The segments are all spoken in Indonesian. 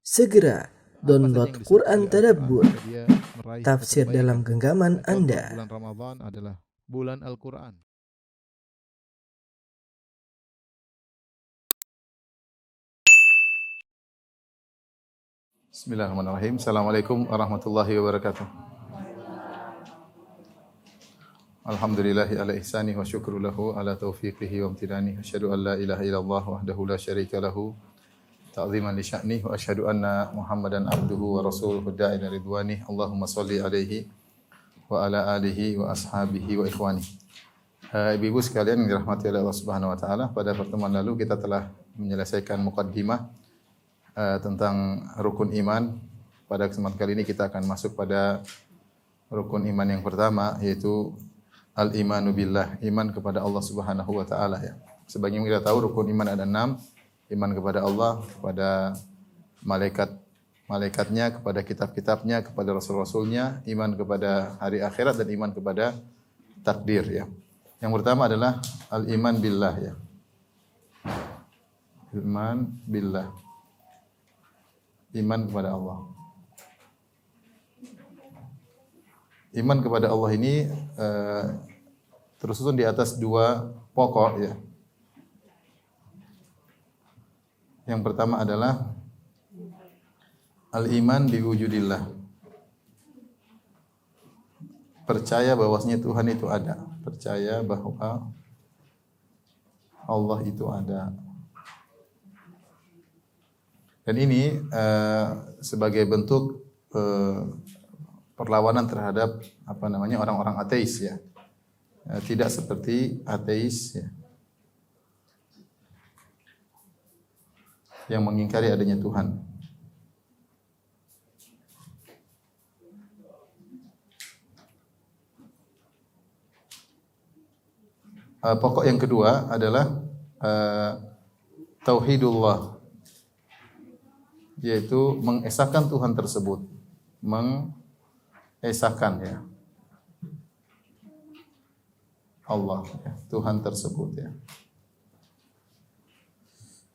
Segera download Quran Tadabbur, agar dia meraih tafsir kebaikan. dalam genggaman Contoh, Anda. bulan Ramadan adalah bulan Al-Quran. Bismillahirrahmanirrahim. Assalamualaikum warahmatullahi wabarakatuh. Alhamdulillahi ala ihsani wa syukru lahu ala taufiqihi wa amtidani. Asyhadu an la ilaha illallah wahdahu la syarika lahu ta'ziman li sya'nih wa asyhadu anna Muhammadan abduhu wa rasuluhu da'ila ridwanih. Allahumma salli alaihi wa ala alihi wa ashabihi wa ikhwani. Ibu-ibu sekalian yang dirahmati oleh Allah Subhanahu wa taala, pada pertemuan lalu kita telah menyelesaikan muqaddimah tentang rukun iman. Pada kesempatan kali ini kita akan masuk pada rukun iman yang pertama, yaitu al-imanu billah, iman kepada Allah Subhanahu wa taala ya. Sebagaimana kita tahu rukun iman ada 6, iman kepada Allah, kepada malaikatnya, kepada kitab-kitabnya, kepada rasul-rasulnya, iman kepada hari akhirat dan iman kepada takdir ya. Yang pertama adalah al-iman billah ya. Iman billah. Iman kepada Allah. Iman kepada Allah ini tersusun di atas 2 pokok ya. Yang pertama adalah al-iman biwujudillah. Percaya bahwasanya Tuhan itu ada. Percaya bahwa Allah itu ada. Dan ini sebagai bentuk perlawanan terhadap orang-orang ateis ya. Tidak seperti ateis ya, yang mengingkari adanya Tuhan. Pokok yang kedua adalah tauhidullah, yaitu mengesahkan Tuhan tersebut, mengesahkan ya Allah ya, Tuhan tersebut ya,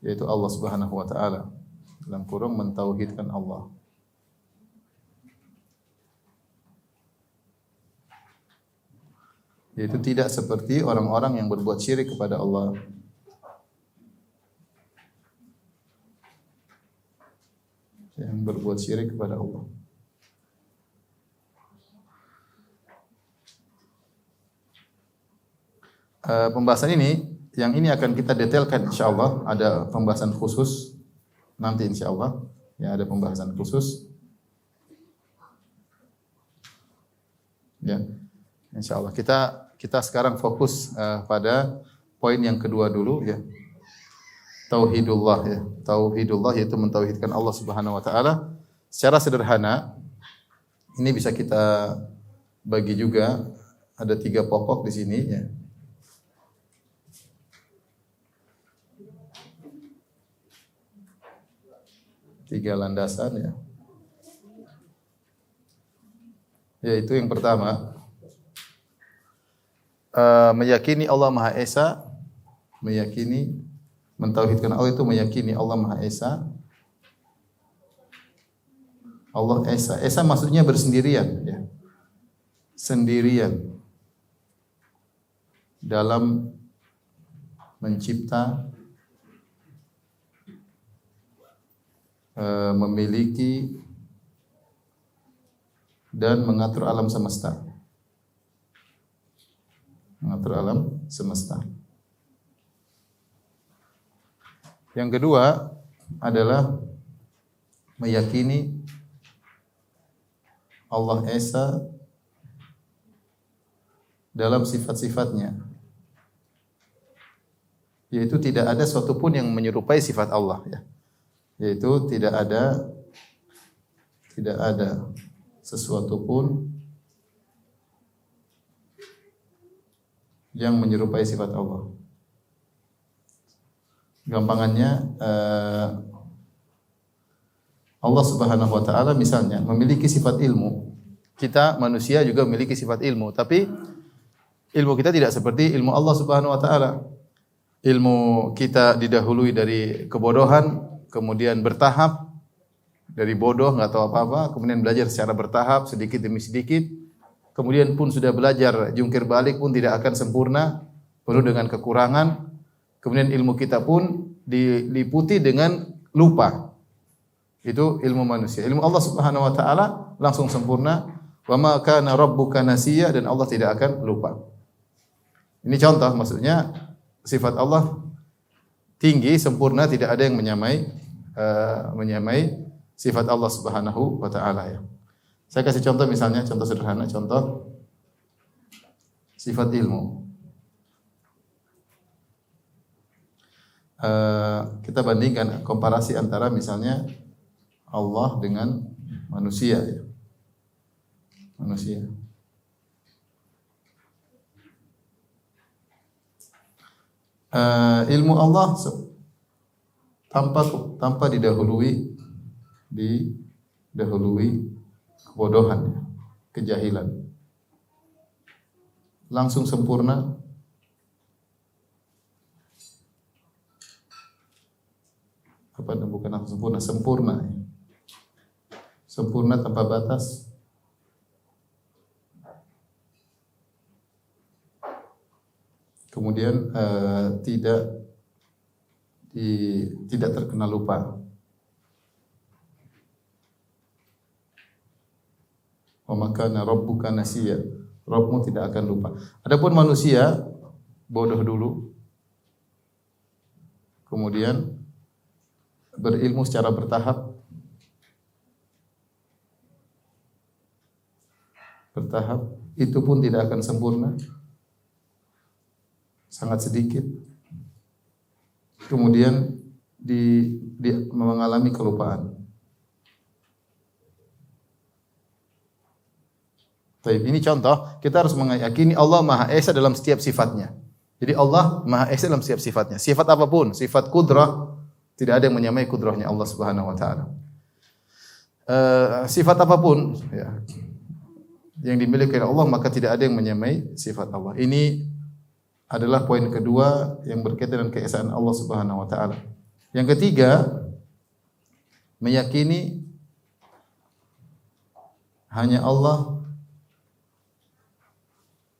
yaitu Allah Subhanahu wa taala, dalam kurung mentauhidkan Allah. Yaitu tidak seperti orang-orang yang berbuat syirik kepada Allah. Yang berbuat syirik kepada Allah. Pembahasan ini, yang ini akan kita detailkan insyaallah, ada pembahasan khusus nanti insyaallah. Ya, ada pembahasan khusus. Ya. Insyaallah kita sekarang fokus pada poin yang kedua dulu ya. Tauhidullah ya. Tauhidullah yaitu mentauhidkan Allah Subhanahu wa taala. Secara sederhana ini bisa kita bagi juga, ada 3 pokok di sini ya. Tiga landasan ya. Yaitu yang pertama, meyakini Allah Maha Esa, meyakini mentauhidkan Allah itu meyakini Allah Maha Esa. Allah Esa. Esa maksudnya bersendirian ya. Sendirian dalam mencipta, memiliki dan mengatur alam semesta. Mengatur alam semesta. Yang kedua adalah meyakini Allah Esa dalam sifat-sifatnya, yaitu tidak ada sesuatu pun yang menyerupai sifat Allah ya. Yaitu tidak ada sesuatu pun yang menyerupai sifat Allah. Gampangannya Allah Subhanahu wa taala misalnya memiliki sifat ilmu. Kita manusia juga memiliki sifat ilmu, tapi ilmu kita tidak seperti ilmu Allah Subhanahu wa taala. Ilmu kita didahului dari kebodohan, kemudian bertahap dari bodoh, nggak tahu apa-apa, kemudian belajar secara bertahap, sedikit demi sedikit, kemudian pun sudah belajar jungkir balik pun tidak akan sempurna, penuh dengan kekurangan, kemudian ilmu kita pun diliputi dengan lupa. Itu ilmu manusia. Ilmu Allah Subhanahu wa taala langsung sempurna. Wa ma kana rabbuka nasiya, dan Allah tidak akan lupa. Ini contoh, maksudnya sifat Allah tinggi, sempurna, tidak ada yang menyamai sifat Allah Subhanahu wa taala ya. Saya kasih contoh misalnya, contoh sederhana, contoh sifat ilmu. Kita bandingkan, komparasi antara misalnya Allah dengan manusia ya. Manusia. Ilmu Allah tanpa didahului kebodohan, ya, kejahilan. Langsung sempurna. Bukan langsung sempurna, sempurna. Ya. Sempurna tanpa batas. Kemudian tidak terkena lupa. Wa ma kana rabbuka nasiya. Rabbmu tidak akan lupa. Adapun manusia bodoh dulu, kemudian berilmu secara bertahap, itu pun tidak akan sempurna, sangat sedikit. Kemudian mengalami kelupaan. Baik, ini contoh, kita harus meyakini Allah Maha Esa dalam setiap sifatnya. Jadi Allah Maha Esa dalam setiap sifatnya. Sifat apapun, sifat kudrah, tidak ada yang menyamai kudrahnya Allah Subhanahu wa taala. Sifat apapun ya, yang dimiliki oleh Allah, maka tidak ada yang menyamai sifat Allah. Ini adalah poin kedua yang berkaitan dengan keesaan Allah Subhanahu wa taala. Yang ketiga, meyakini hanya Allah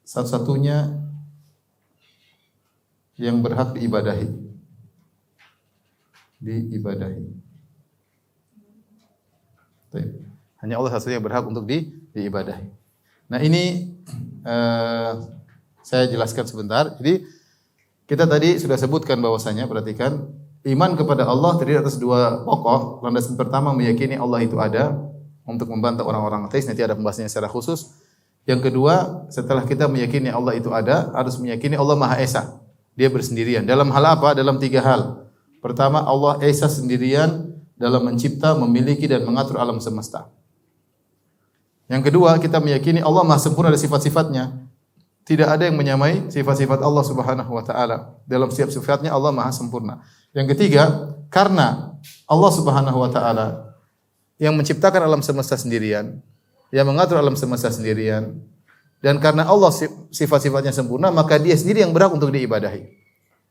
satu-satunya yang berhak diibadahi. Hanya Allah satu-satunya yang berhak untuk diibadahi. Nah ini saya jelaskan sebentar. Jadi kita tadi sudah sebutkan bahwasanya, perhatikan, iman kepada Allah terdiri atas dua pokok. Landasan pertama meyakini Allah itu ada, untuk membantah orang-orang ateis, nanti ada pembahasannya secara khusus. Yang kedua, setelah kita meyakini Allah itu ada, harus meyakini Allah Maha Esa. Dia bersendirian. Dalam hal apa? Dalam tiga hal. Pertama, Allah Esa sendirian dalam mencipta, memiliki dan mengatur alam semesta. Yang kedua, kita meyakini Allah Maha sempurna dari sifat-sifatnya. Tidak ada yang menyamai sifat-sifat Allah Subhanahu wa taala. Dalam setiap sifatnya Allah Maha sempurna. Yang ketiga, karena Allah Subhanahu wa taala yang menciptakan alam semesta sendirian, yang mengatur alam semesta sendirian, dan karena Allah sifat-sifatnya sempurna, maka Dia sendiri yang berhak untuk diibadahi.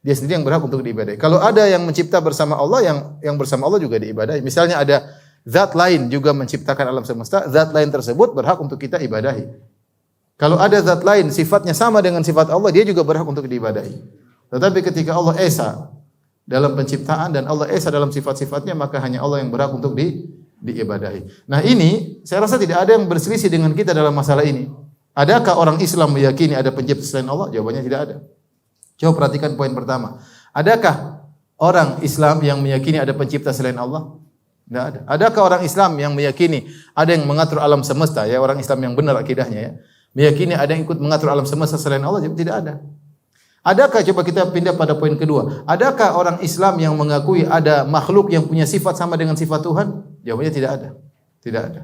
Dia sendiri yang berhak untuk diibadahi. Kalau ada yang mencipta bersama Allah, yang bersama Allah juga diibadahi. Misalnya ada zat lain juga menciptakan alam semesta, zat lain tersebut berhak untuk kita ibadahi. Kalau ada zat lain sifatnya sama dengan sifat Allah, dia juga berhak untuk diibadahi. Tetapi ketika Allah Esa dalam penciptaan dan Allah Esa dalam sifat-sifatnya, maka hanya Allah yang berhak untuk diibadahi. Nah ini, saya rasa tidak ada yang berselisih dengan kita dalam masalah ini. Adakah orang Islam meyakini ada pencipta selain Allah? Jawabannya tidak ada. Coba perhatikan poin pertama. Adakah orang Islam yang meyakini ada pencipta selain Allah? Tidak ada. Adakah orang Islam yang meyakini ada yang mengatur alam semesta? Ya, orang Islam yang benar akidahnya ya. Meyakini ada yang ikut mengatur alam semesta selain Allah? Tidak ada. Adakah, coba kita pindah pada poin kedua. Adakah orang Islam yang mengakui ada makhluk yang punya sifat sama dengan sifat Tuhan? Jawabannya tidak ada. Tidak ada.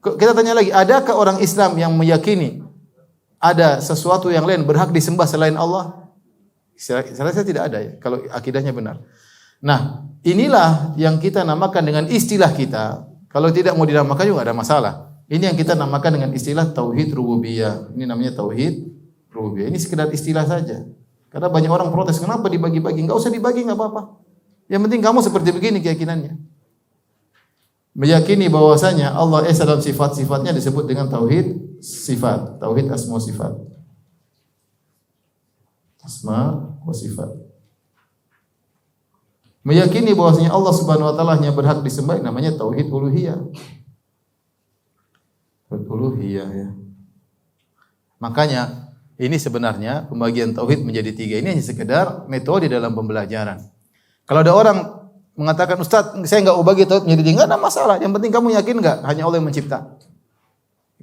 Kita tanya lagi, adakah orang Islam yang meyakini ada sesuatu yang lain berhak disembah selain Allah? Saya rasa tidak ada ya, kalau akidahnya benar. Nah, inilah yang kita namakan dengan istilah kita. Kalau tidak mau dinamakan juga ada masalah. Ini yang kita namakan dengan istilah tauhid rububiyah. Ini namanya tauhid rububiyah. Ini sekedar istilah saja. Karena banyak orang protes, kenapa dibagi-bagi? Enggak usah dibagi, enggak apa-apa. Yang penting kamu seperti begini keyakinannya. meyakini bahwasanya Allah esa dalam sifat-sifatnya disebut dengan tauhid sifat, tauhid asma sifat. Asma wa sifat. Meyakini bahwasanya Allah Subhanahu wa taala hanya berhak disembah namanya tauhid uluhiyah. Tauhid uluhiyah ya. Makanya ini sebenarnya pembagian tauhid menjadi 3 ini hanya sekedar metode dalam pembelajaran. Kalau ada orang mengatakan, Ustaz, saya enggak mau bagi tauhid menjadi 3, enggak ada masalah. Yang penting kamu yakin enggak hanya Allah yang mencipta.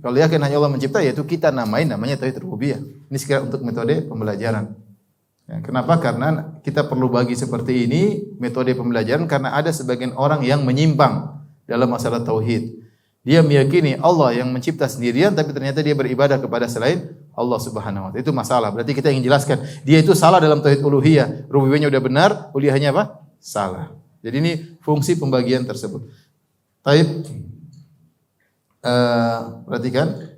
Kalau yakin hanya Allah mencipta, yaitu kita namanya tauhid rububiyah. Ini sekedar untuk metode pembelajaran. Ya, kenapa? Karena kita perlu bagi seperti ini metode pembelajaran karena ada sebagian orang yang menyimpang dalam masalah tauhid. Dia meyakini Allah yang mencipta sendirian tapi ternyata dia beribadah kepada selain Allah Subhanahu wa taala. Itu masalah. Berarti kita ingin jelaskan, dia itu salah dalam tauhid uluhiyah. Rububiyahnya udah benar, uluhiyahnya apa? Salah. Jadi ini fungsi pembagian tersebut. Taib, perhatikan.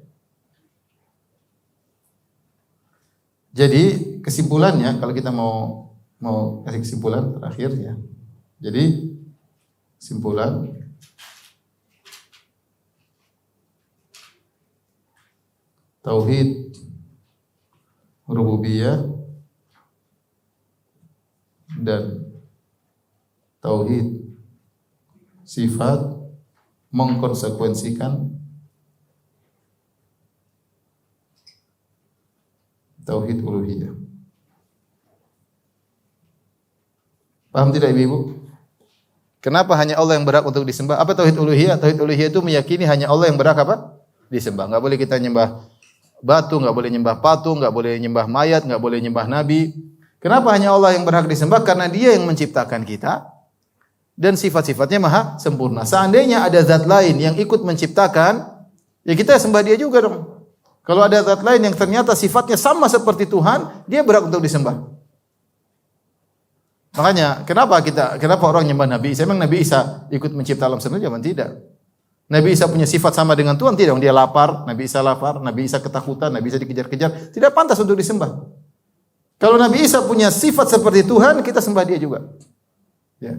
Jadi kesimpulannya, kalau kita mau kasih kesimpulan terakhir ya. Jadi kesimpulan tauhid rububiyah dan tauhid sifat mengkonsekuensikan tauhid uluhiyah. Paham tidak Ibu? Kenapa hanya Allah yang berhak untuk disembah? Apa tauhid uluhiyah? Tauhid uluhiyah itu meyakini hanya Allah yang berhak apa? Disembah. Enggak boleh kita nyembah batu, enggak boleh nyembah patung, enggak boleh nyembah mayat, enggak boleh nyembah nabi. Kenapa hanya Allah yang berhak disembah? Karena Dia yang menciptakan kita dan sifat-sifatnya maha sempurna. Seandainya ada zat lain yang ikut menciptakan, ya kita sembah Dia juga dong. Kalau ada zat lain yang ternyata sifatnya sama seperti Tuhan, dia berhak untuk disembah. Makanya, kenapa orang nyembah Nabi Isa? Memang Nabi Isa ikut mencipta alam semesta? Zaman tidak. Nabi Isa punya sifat sama dengan Tuhan? Tidak. Dia lapar, Nabi Isa lapar, Nabi Isa ketakutan, Nabi Isa dikejar-kejar. Tidak pantas untuk disembah. Kalau Nabi Isa punya sifat seperti Tuhan, kita sembah dia juga. Ya.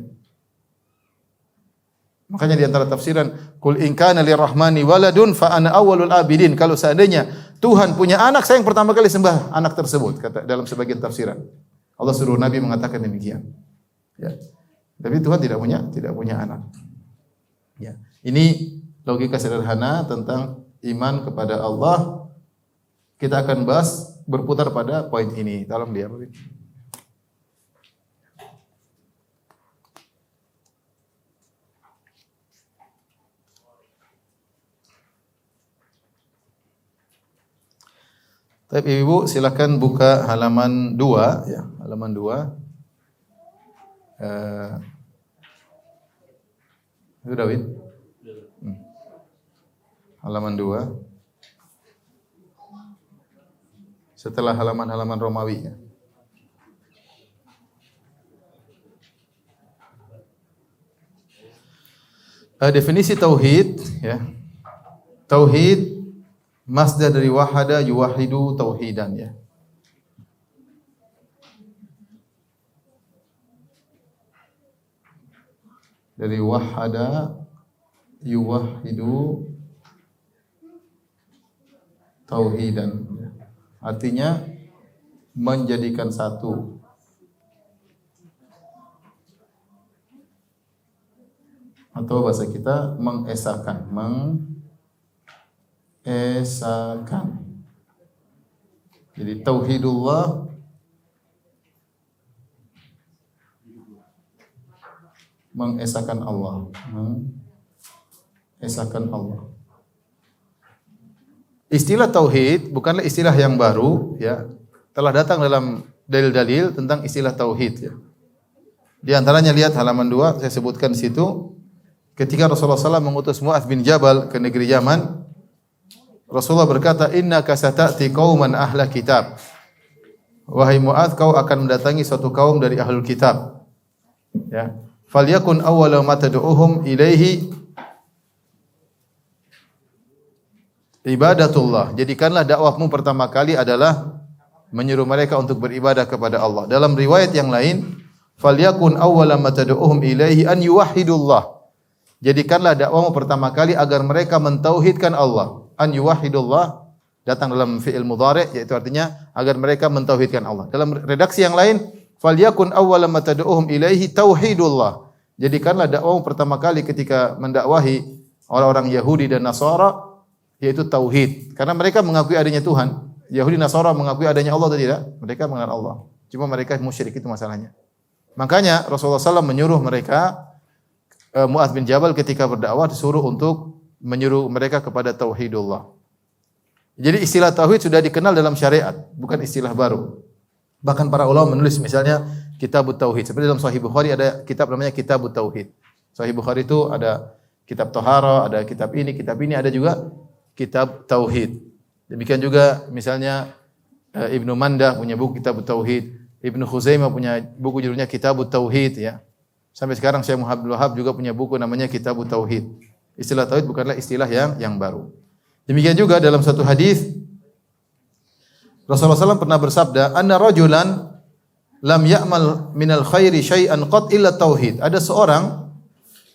Makanya di antara tafsiran, Qul in kana lirrahmani waladun fa ana awwalul abidin. Kalau seandainya Tuhan punya anak, saya yang pertama kali sembah anak tersebut, kata dalam sebagian tafsiran. Allah suruh Nabi mengatakan demikian. Ya. Tapi Tuhan tidak punya anak. Ya. Ini logika sederhana tentang iman kepada Allah. Kita akan bahas berputar pada poin ini. Tolong dia. Baik, Ibu silakan buka halaman 2 ya, halaman 2. Sudah, Win? Halaman 2. Setelah halaman-halaman Romawi ya. Definisi tauhid ya. Tauhid masdar dari wahada yuwahidu tauhidan ya. Dari wahada yuwahidu tauhidan. Artinya menjadikan satu. Atau bahasa kita mengesakan, mengesakan. Jadi tauhidullah mengesakan Allah, mengesakan Allah. Istilah tauhid bukanlah istilah yang baru ya. Telah datang dalam dalil-dalil tentang istilah tauhid ya. Di antaranya lihat halaman 2 saya sebutkan di situ. Ketika Rasulullah SAW mengutus Mu'adz bin Jabal ke negeri Yaman, Rasulullah berkata, "Innaka sata'ti qauman ahla kitab." Wahai Mu'adz, kau akan mendatangi suatu kaum dari ahlul kitab. Ya. Falyakun awwala ma tad'uuhum ilaihi ibadatullah. Jadikanlah dakwahmu pertama kali adalah menyuruh mereka untuk beribadah kepada Allah. Dalam riwayat yang lain, falyakun awwala ma tad'uuhum ilaihi an yuwahhidullah. jadikanlah dakwamu pertama kali agar mereka mentauhidkan Allah. An yuwahhidullah datang dalam fi'il mudhari' yaitu artinya agar mereka mentauhidkan Allah. Dalam redaksi yang lain, falyakun awwala ma tad'uhum ilaihi tauhidullah. Jadikanlah dakwamu pertama kali ketika mendakwahi orang-orang Yahudi dan Nasara yaitu tauhid. Karena mereka mengakui adanya Tuhan. Yahudi Nasara mengakui adanya Allah atau tidak? Mereka mengenal Allah. Cuma mereka musyrik, itu masalahnya. Makanya Rasulullah SAW menyuruh mereka, Mu'adz bin Jabal ketika berdakwah disuruh untuk menyuruh mereka kepada tauhidullah. Jadi istilah tauhid sudah dikenal dalam syariat, bukan istilah baru. Bahkan para ulama menulis misalnya Kitabut Tauhid. Seperti dalam Sahih Bukhari ada kitab namanya Kitabut Tauhid. Sahih Bukhari itu ada kitab Taharah, ada kitab ini, ada juga kitab Tauhid. Demikian juga misalnya Ibnu Mandah punya buku Kitabut Tauhid. Ibnu Khuzaimah punya buku judulnya Kitabut Tauhid ya. Sampai sekarang Syekh Muhammad Abdul Wahhab juga punya buku namanya Kitabut Tauhid. Istilah tauhid bukanlah istilah yang baru. Demikian juga dalam satu hadis Rasulullah SAW pernah bersabda, "Anna rajulan lam ya'mal minal khairi syai'an qat illa tauhid." Ada seorang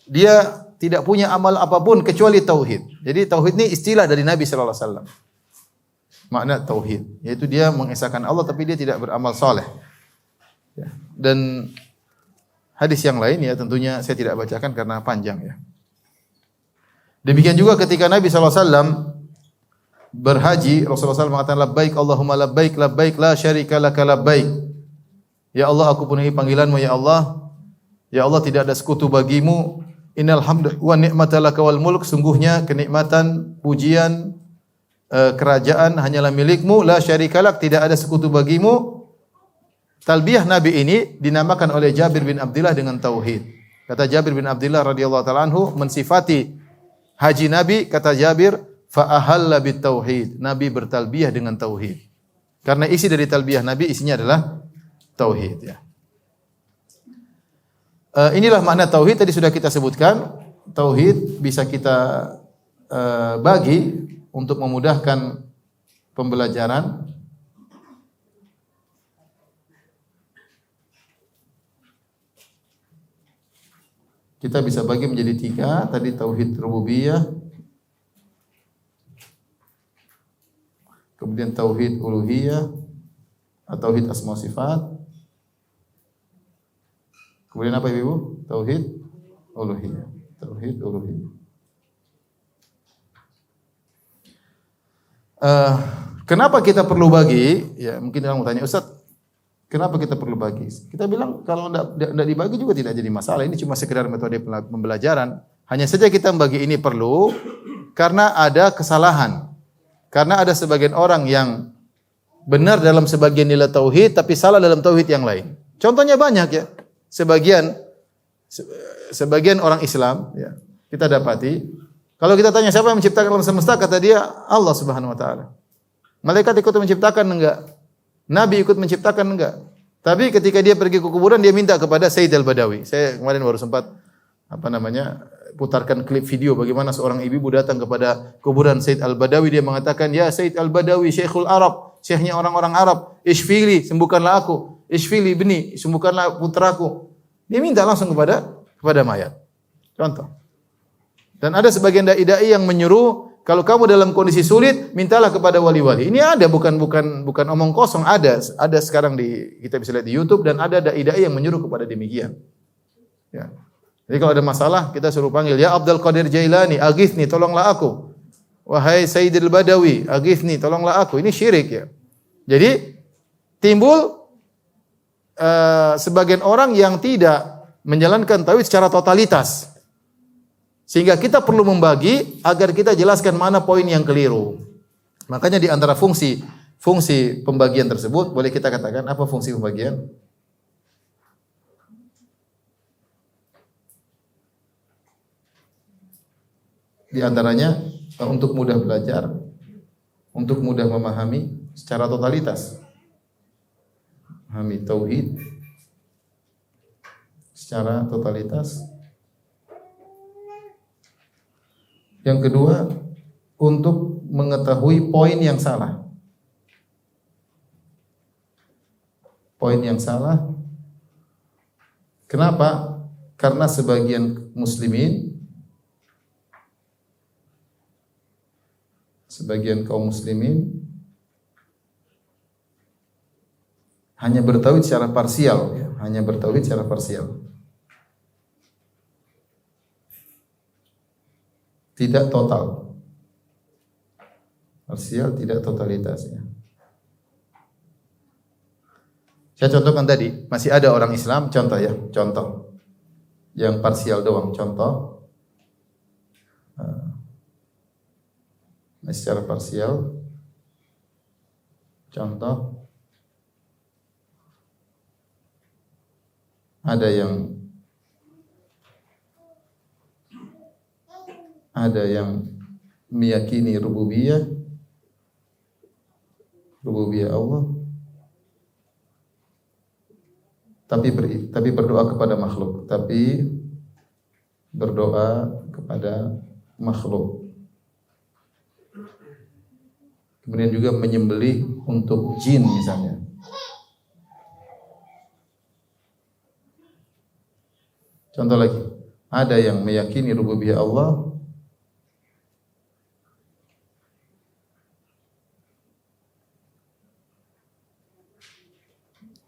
dia tidak punya amal apapun kecuali tauhid. Jadi tauhid ini istilah dari Nabi sallallahu alaihi wasallam. Makna tauhid yaitu dia mengesahkan Allah tapi dia tidak beramal saleh. Ya. Dan hadis yang lain ya tentunya saya tidak bacakan karena panjang ya. Demikian juga ketika Nabi SAW berhaji, Rasulullah SAW mengatakan labbaik Allahumma labbaik labbaik la syarika laka labbaik. Ya Allah, aku penuhi panggilanmu ya Allah. Ya Allah, tidak ada sekutu bagimu. Innal hamda wa ni'mata laka wal mulk. Sungguhnya kenikmatan, pujian, kerajaan hanyalah milikmu. La syarika lak, tidak ada sekutu bagimu. Talbiyah Nabi ini dinamakan oleh Jabir bin Abdullah dengan tauhid. Kata Jabir bin Abdullah radhiyallahu taala anhu mensifati haji Nabi, kata Jabir, fa ahalla bit tauhid. Nabi bertalbiyah dengan tauhid. Karena isi dari talbiyah Nabi isinya adalah tauhid ya. Inilah makna tauhid tadi sudah kita sebutkan. Tauhid bisa kita bagi untuk memudahkan pembelajaran. Kita bisa bagi menjadi 3, tadi tauhid rububiyah, kemudian tauhid uluhiyah, atau tauhid asma sifat. Kemudian apa Ibu? Tauhid uluhiyah. Tauhid uluhiyah. Kenapa kita perlu bagi? Ya, mungkin orang mau tanya, Ustaz, kenapa kita perlu bagi? Kita bilang kalau tidak dibagi juga tidak jadi masalah. Ini cuma sekedar metode pembelajaran. Hanya saja kita membagi ini perlu karena ada kesalahan. Karena ada sebagian orang yang benar dalam sebagian nilai tauhid tapi salah dalam tauhid yang lain. Contohnya banyak ya. Sebagian orang Islam ya, kita dapati kalau kita tanya siapa yang menciptakan alam semesta, kata dia Allah Subhanahu wa taala. Malaikat ikut menciptakan enggak? Nabi ikut menciptakan enggak? Tapi ketika dia pergi ke kuburan dia minta kepada Sayyid Al-Badawi. Saya kemarin baru sempat putarkan klip video bagaimana seorang ibu datang kepada kuburan Sayyid Al-Badawi, dia mengatakan, "Ya Sayyid Al-Badawi, Syekhul Arab, syekhnya orang-orang Arab, ishfili, sembuhkanlah aku. Ishfili ibni, sembuhkanlah putraku." Dia minta langsung kepada mayat. Contoh. Dan ada sebagian dai-dai yang menyuruh kalau kamu dalam kondisi sulit, mintalah kepada wali-wali. Ini ada, bukan omong kosong, ada sekarang kita bisa lihat di YouTube dan ada dai-dai yang menyuruh kepada demikian. Ya. Jadi kalau ada masalah, kita suruh panggil, "Ya Abdul Qadir Jailani, aghithni, tolonglah aku. Wahai Sayyidil Badawi, aghithni, tolonglah aku." Ini syirik ya. Jadi timbul sebagian orang yang tidak menjalankan tauhid secara totalitas. Sehingga kita perlu membagi agar kita jelaskan mana poin yang keliru. Makanya di antara fungsi pembagian tersebut, boleh kita katakan apa fungsi pembagian? Di antaranya untuk mudah belajar, untuk mudah memahami secara totalitas. Memahami tauhid secara totalitas. Yang kedua, untuk mengetahui poin yang salah. Poin yang salah. Kenapa? Karena sebagian muslimin sebagian kaum muslimin hanya bertauhid secara parsial, ya. Hanya bertauhid secara parsial. Tidak total. Parsial, tidak totalitas, ya. Saya contohkan tadi, masih ada orang Islam, contoh ya, contoh. Yang parsial doang, contoh. Secara parsial, contoh. Ada yang meyakini rububiyah Allah, tapi berdoa kepada makhluk, Kemudian juga menyembelih untuk jin misalnya. Contoh lagi, ada yang meyakini rububiyah Allah,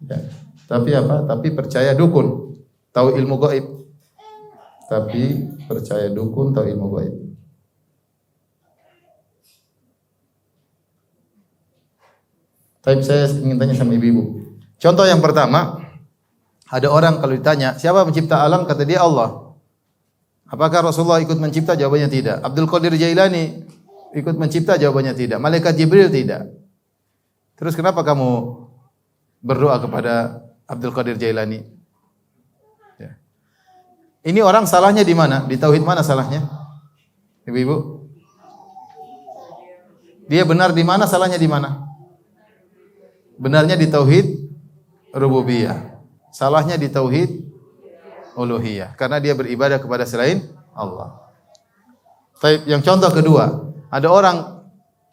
ya. Tapi apa? Tapi percaya dukun, tahu ilmu gaib. Tapi percaya dukun, tahu ilmu gaib. Tapi saya ingin tanya sama ibu-ibu. Contoh yang pertama, ada orang kalau ditanya, siapa mencipta alam? Kata dia Allah. Apakah Rasulullah ikut mencipta? Jawabannya tidak. Abdul Qadir Jailani ikut mencipta? Jawabannya tidak. Malaikat Jibril tidak. Terus kenapa kamu berdoa kepada Abdul Qadir Jailani? Ya. Ini orang salahnya di mana? Di tauhid mana salahnya? Ibu-ibu? Dia benar di mana? Salahnya di mana? Benarnya di tauhid rububiyah. Salahnya di tauhid uluhiyah karena dia beribadah kepada selain Allah. Baik, yang contoh kedua, ada orang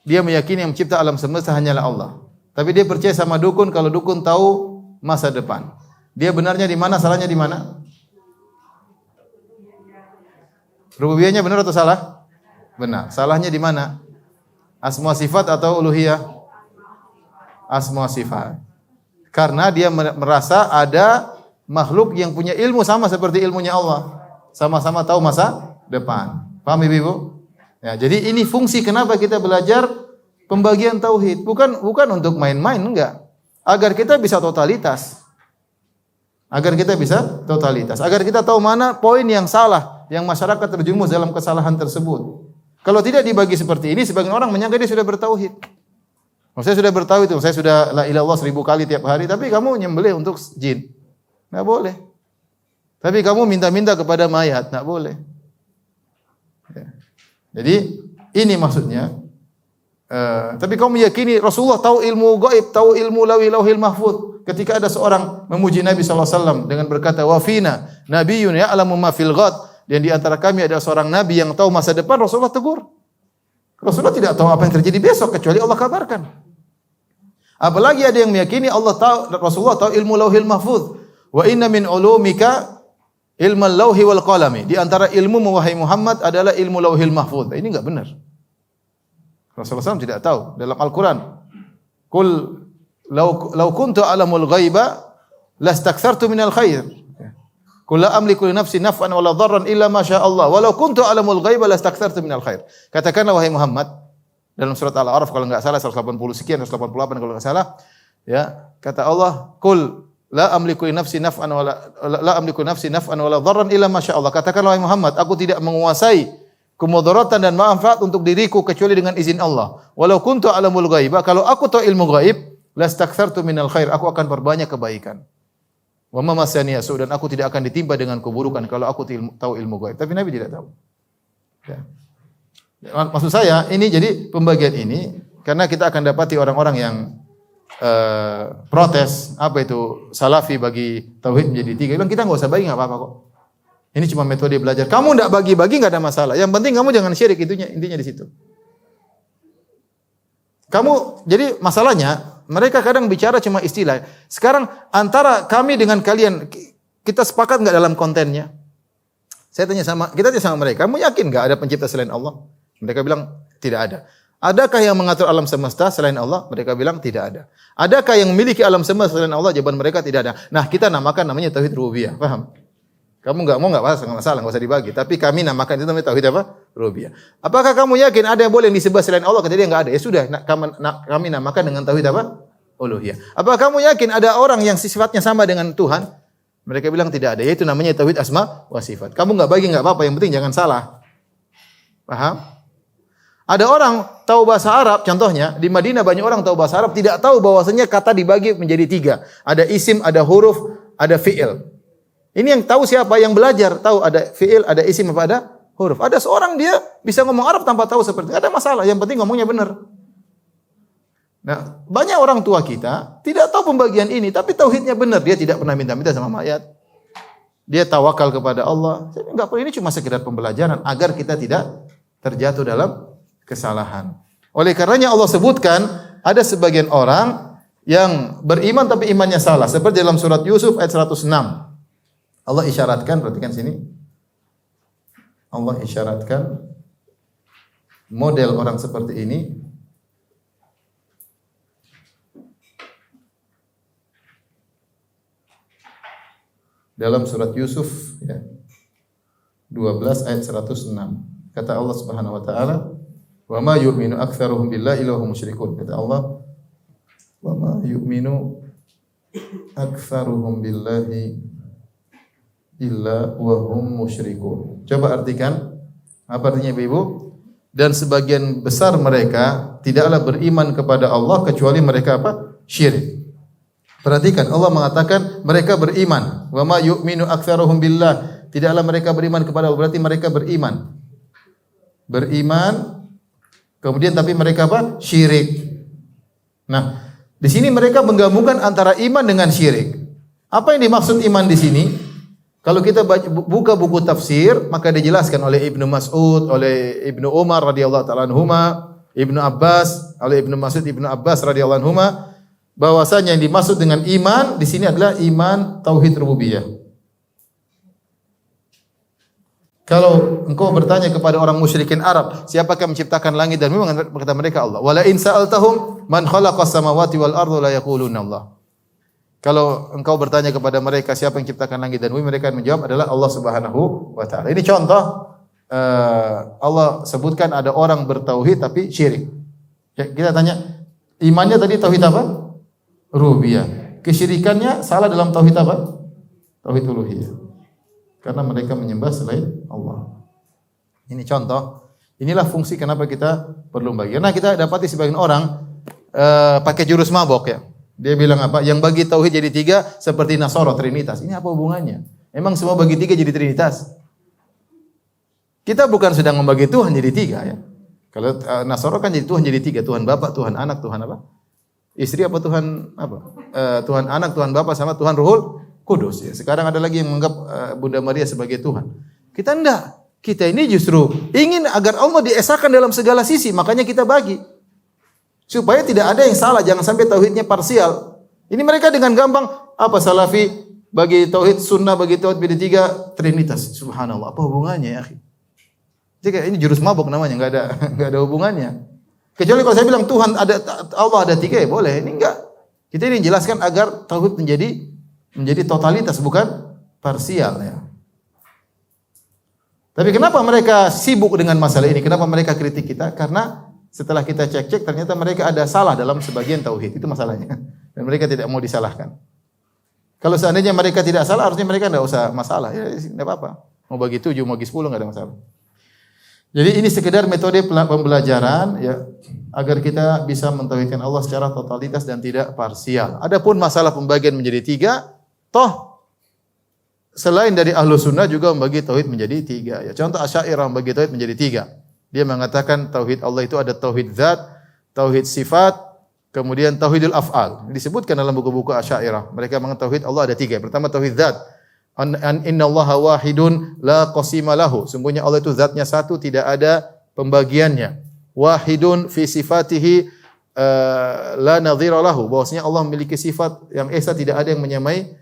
dia meyakini yang mencipta alam semesta hanyalah Allah. Tapi dia percaya sama dukun kalau dukun tahu masa depan. Dia benarnya di mana? Salahnya di mana? Rububiyahnya benar atau salah? Benar. Salahnya di mana? Asma sifat atau uluhiyah? Asma sifat. Karena dia merasa ada makhluk yang punya ilmu sama seperti ilmunya Allah. Sama-sama tahu masa depan. Paham ibu-ibu? Ya, jadi ini fungsi kenapa kita belajar pembagian tauhid. Bukan untuk main-main, enggak. Agar kita bisa totalitas. Agar kita tahu mana poin yang salah, yang masyarakat terjumus dalam kesalahan tersebut. Kalau tidak dibagi seperti ini, sebagian orang menyangka dia sudah bertauhid. Saya sudah bertauhid itu, saya sudah la ilaha illallah 1000 kali tiap hari, tapi kamu nyembelih untuk jin. Enggak boleh. Tapi kamu minta-minta kepada mayat, enggak boleh. Ya. Jadi ini maksudnya. Tapi kamu meyakini Rasulullah tahu ilmu gaib, tahu ilmu lauhil mahfuz. Ketika ada seorang memuji Nabi SAW dengan berkata, wa fina nabiyyun ya'lamu ma fil ghad. Dan di antara kami ada seorang nabi yang tahu masa depan, Rasulullah tegur. Rasulullah tidak tahu apa yang terjadi besok kecuali Allah kabarkan. Apalagi ada yang meyakini Rasulullah tahu ilmu lauhil mahfuz. Wa inna min ulumika ilmu lauhi wal qalami. Di antara ilmu wahai Muhammad adalah ilmu lauhil mahfuz. Ini enggak benar. Rasulullah SAW tidak tahu dalam Al-Quran. Qul law kuntu alamul ghaiba lastakthartu minal khair. Qul la amliku li nafsi naf'an wala dharran illa ma syaa Allah. Walau kuntu alamul ghaiba lastakthartu minal khair. Katakanlah wahai Muhammad dalam surat Al-A'raf kalau enggak salah 180 sekian 188 kalau enggak salah, ya, kata Allah, "Qul la amliku li nafsi naf'an wala dharran illa ma syaa Allah." Katakanlah wahai Muhammad, aku tidak menguasai kemudaratan dan manfaat untuk diriku kecuali dengan izin Allah. Walau kuntu alamul ghaiba, kalau aku tahu ilmu gaib, lastakthartu minal khair, aku akan perbanyak kebaikan. Wa ma masani yasu, dan aku tidak akan ditimpa dengan keburukan kalau aku tahu ilmu gaib. Tapi Nabi tidak tahu. Ya. Maksud saya ini jadi pembagian ini karena kita akan dapati orang-orang yang protes apa itu salafi bagi tauhid menjadi 3. Bilang kita enggak usah bagi, enggak apa-apa kok. Ini cuma metode belajar. Kamu enggak bagi-bagi enggak ada masalah. Yang penting kamu jangan syirik, intinya di situ. Jadi masalahnya mereka kadang bicara cuma istilah. Sekarang antara kami dengan kalian kita sepakat enggak dalam kontennya? Kita tanya sama mereka, kamu yakin enggak ada pencipta selain Allah? Mereka bilang tidak ada. Adakah yang mengatur alam semesta selain Allah? Mereka bilang tidak ada. Adakah yang memiliki alam semesta selain Allah? Jawaban mereka tidak ada. Nah, kita namakan namanya tauhid rububiyah. Paham? Kamu enggak mau enggak masalah, enggak usah dibagi. Tapi kami namakan itu namanya tauhid apa? Rububiyah. Apakah kamu yakin ada yang boleh yang disembah selain Allah? Kata dia enggak ada. Ya sudah, kami namakan dengan tauhid apa? Uluhiyah. Apakah kamu yakin ada orang yang sifatnya sama dengan Tuhan? Mereka bilang tidak ada. Yaitu namanya tauhid asma wa sifat. Kamu enggak bagi enggak apa-apa, yang penting jangan salah. Paham? Ada orang tahu bahasa Arab, contohnya di Madinah banyak orang tahu bahasa Arab, tidak tahu bahwasanya kata dibagi menjadi 3. Ada isim, ada huruf, ada fi'il. Ini yang tahu siapa? Yang belajar tahu ada fi'il, ada isim, apa ada huruf. Ada seorang dia bisa ngomong Arab tanpa tahu seperti itu. Ada masalah, yang penting ngomongnya benar. Nah, banyak orang tua kita tidak tahu pembagian ini, tapi tauhidnya benar. Dia tidak pernah minta-minta sama mayat. Dia tawakal kepada Allah. Enggak perlu, ini cuma sekedar pembelajaran agar kita tidak terjatuh dalam kesalahan. Oleh karenanya Allah sebutkan ada sebagian orang yang beriman tapi imannya salah. Seperti dalam surat Yusuf ayat 106. Allah isyaratkan, perhatikan sini. Allah isyaratkan model orang seperti ini. Dalam surat Yusuf ya, 12 ayat 106. Kata Allah Subhanahu wa taala, "Wa ma yu'minu aktsaruhum billahi illa hum musyrikun." Kata Allah, "Wa ma yu'minu aktsaruhum billahi illa wa hum musyrikun." Coba artikan, apa artinya Ibu? Dan sebagian besar mereka tidaklah beriman kepada Allah kecuali mereka apa? Syirik. Perhatikan, Allah mengatakan mereka beriman. Wa ma yu'minu aktsaruhum billah. Tidaklah mereka beriman kepada Allah, berarti mereka beriman. Beriman, kemudian tapi mereka apa? Syirik. Nah, di sini mereka menggabungkan antara iman dengan syirik. Apa yang dimaksud iman di sini? Kalau kita buka buku tafsir, maka dijelaskan oleh Ibnu Mas'ud, oleh Ibnu Umar radhiyallahu ta'ala anhuma, Ibnu Abbas, oleh Ibnu Mas'ud, Ibnu Abbas radhiyallahu anhuma, bahwasanya yang dimaksud dengan iman di sini adalah iman tauhid rububiyah. Kalau engkau bertanya kepada orang musyrikin Arab, siapakah menciptakan langit dan bumi? Kata mereka Allah. Wala in sa'altahum man khalaqas samawati wal arda la yaquluna Allah. Kalau engkau bertanya kepada mereka siapa yang menciptakan langit dan bumi, mereka akan menjawab adalah Allah Subhanahu wa taala. Ini contoh Allah sebutkan ada orang bertauhid tapi syirik. Ya, kita tanya, imannya tadi tauhid apa? Rububiyah. Kesyirikannya salah dalam tauhid apa? Tauhid uluhiyah. Karena mereka menyembah selain Allah. Ini contoh. Inilah fungsi kenapa kita perlu bagi. Karena kita dapati sebagian orang pakai jurus mabok ya. Dia bilang apa? Yang bagi tauhid jadi 3 seperti Nasara Trinitas. Ini apa hubungannya? Emang semua bagi 3 jadi Trinitas? Kita bukan sedang membagi Tuhan jadi 3 ya. Kalau Nasara kan jadi Tuhan jadi 3, Tuhan Bapa, Tuhan Anak, Tuhan apa? Istri apa Tuhan apa? Tuhan Anak, Tuhan Bapa sama Tuhan Ruhul Kudus ya. Sekarang ada lagi yang menganggap Bunda Maria sebagai Tuhan. Kita enggak. Kita ini justru ingin agar Allah diesakan dalam segala sisi, makanya kita bagi. Supaya tidak ada yang salah, jangan sampai tauhidnya parsial. Ini mereka dengan gampang apa Salafi bagi tauhid, Sunnah bagi tauhid beda 3, Trinitas. Subhanallah, apa hubungannya ya, akhi? Jadi ini jurus mabuk namanya, enggak ada hubungannya. Kecuali kalau saya bilang Tuhan ada, Allah ada 3 ya boleh. Ini enggak. Kita ini jelaskan agar tauhid menjadi totalitas bukan parsial ya. Tapi kenapa mereka sibuk dengan masalah ini? Kenapa mereka kritik kita? Karena setelah kita cek-cek ternyata mereka ada salah dalam sebagian tauhid. Itu masalahnya. Dan mereka tidak mau disalahkan. Kalau seandainya mereka tidak salah, harusnya mereka tidak usah masalah. Ya, tidak apa-apa. Mau bagi 7, mau bagi 10 enggak ada masalah. Jadi ini sekedar metode pembelajaran ya agar kita bisa mentauhidkan Allah secara totalitas dan tidak parsial. Adapun masalah pembagian menjadi 3, toh selain dari ahlu sunnah juga membagi tauhid menjadi 3. Ya, contoh Asy'ariyah membagi tauhid menjadi 3. Dia mengatakan tauhid Allah itu ada tauhid zat, tauhid sifat, kemudian tauhidul af'al. Disebutkan dalam buku-buku Asy'ariyah. Mereka mengatakan tauhid Allah ada 3. Pertama tauhid zat. Innallaha wahidun la qasima lahu. Sungguhnya Allah itu zatnya satu, tidak ada pembagiannya. Wahidun fi sifatihi la nadhira lahu. Bahwasanya Allah memiliki sifat yang esa, tidak ada yang menyamai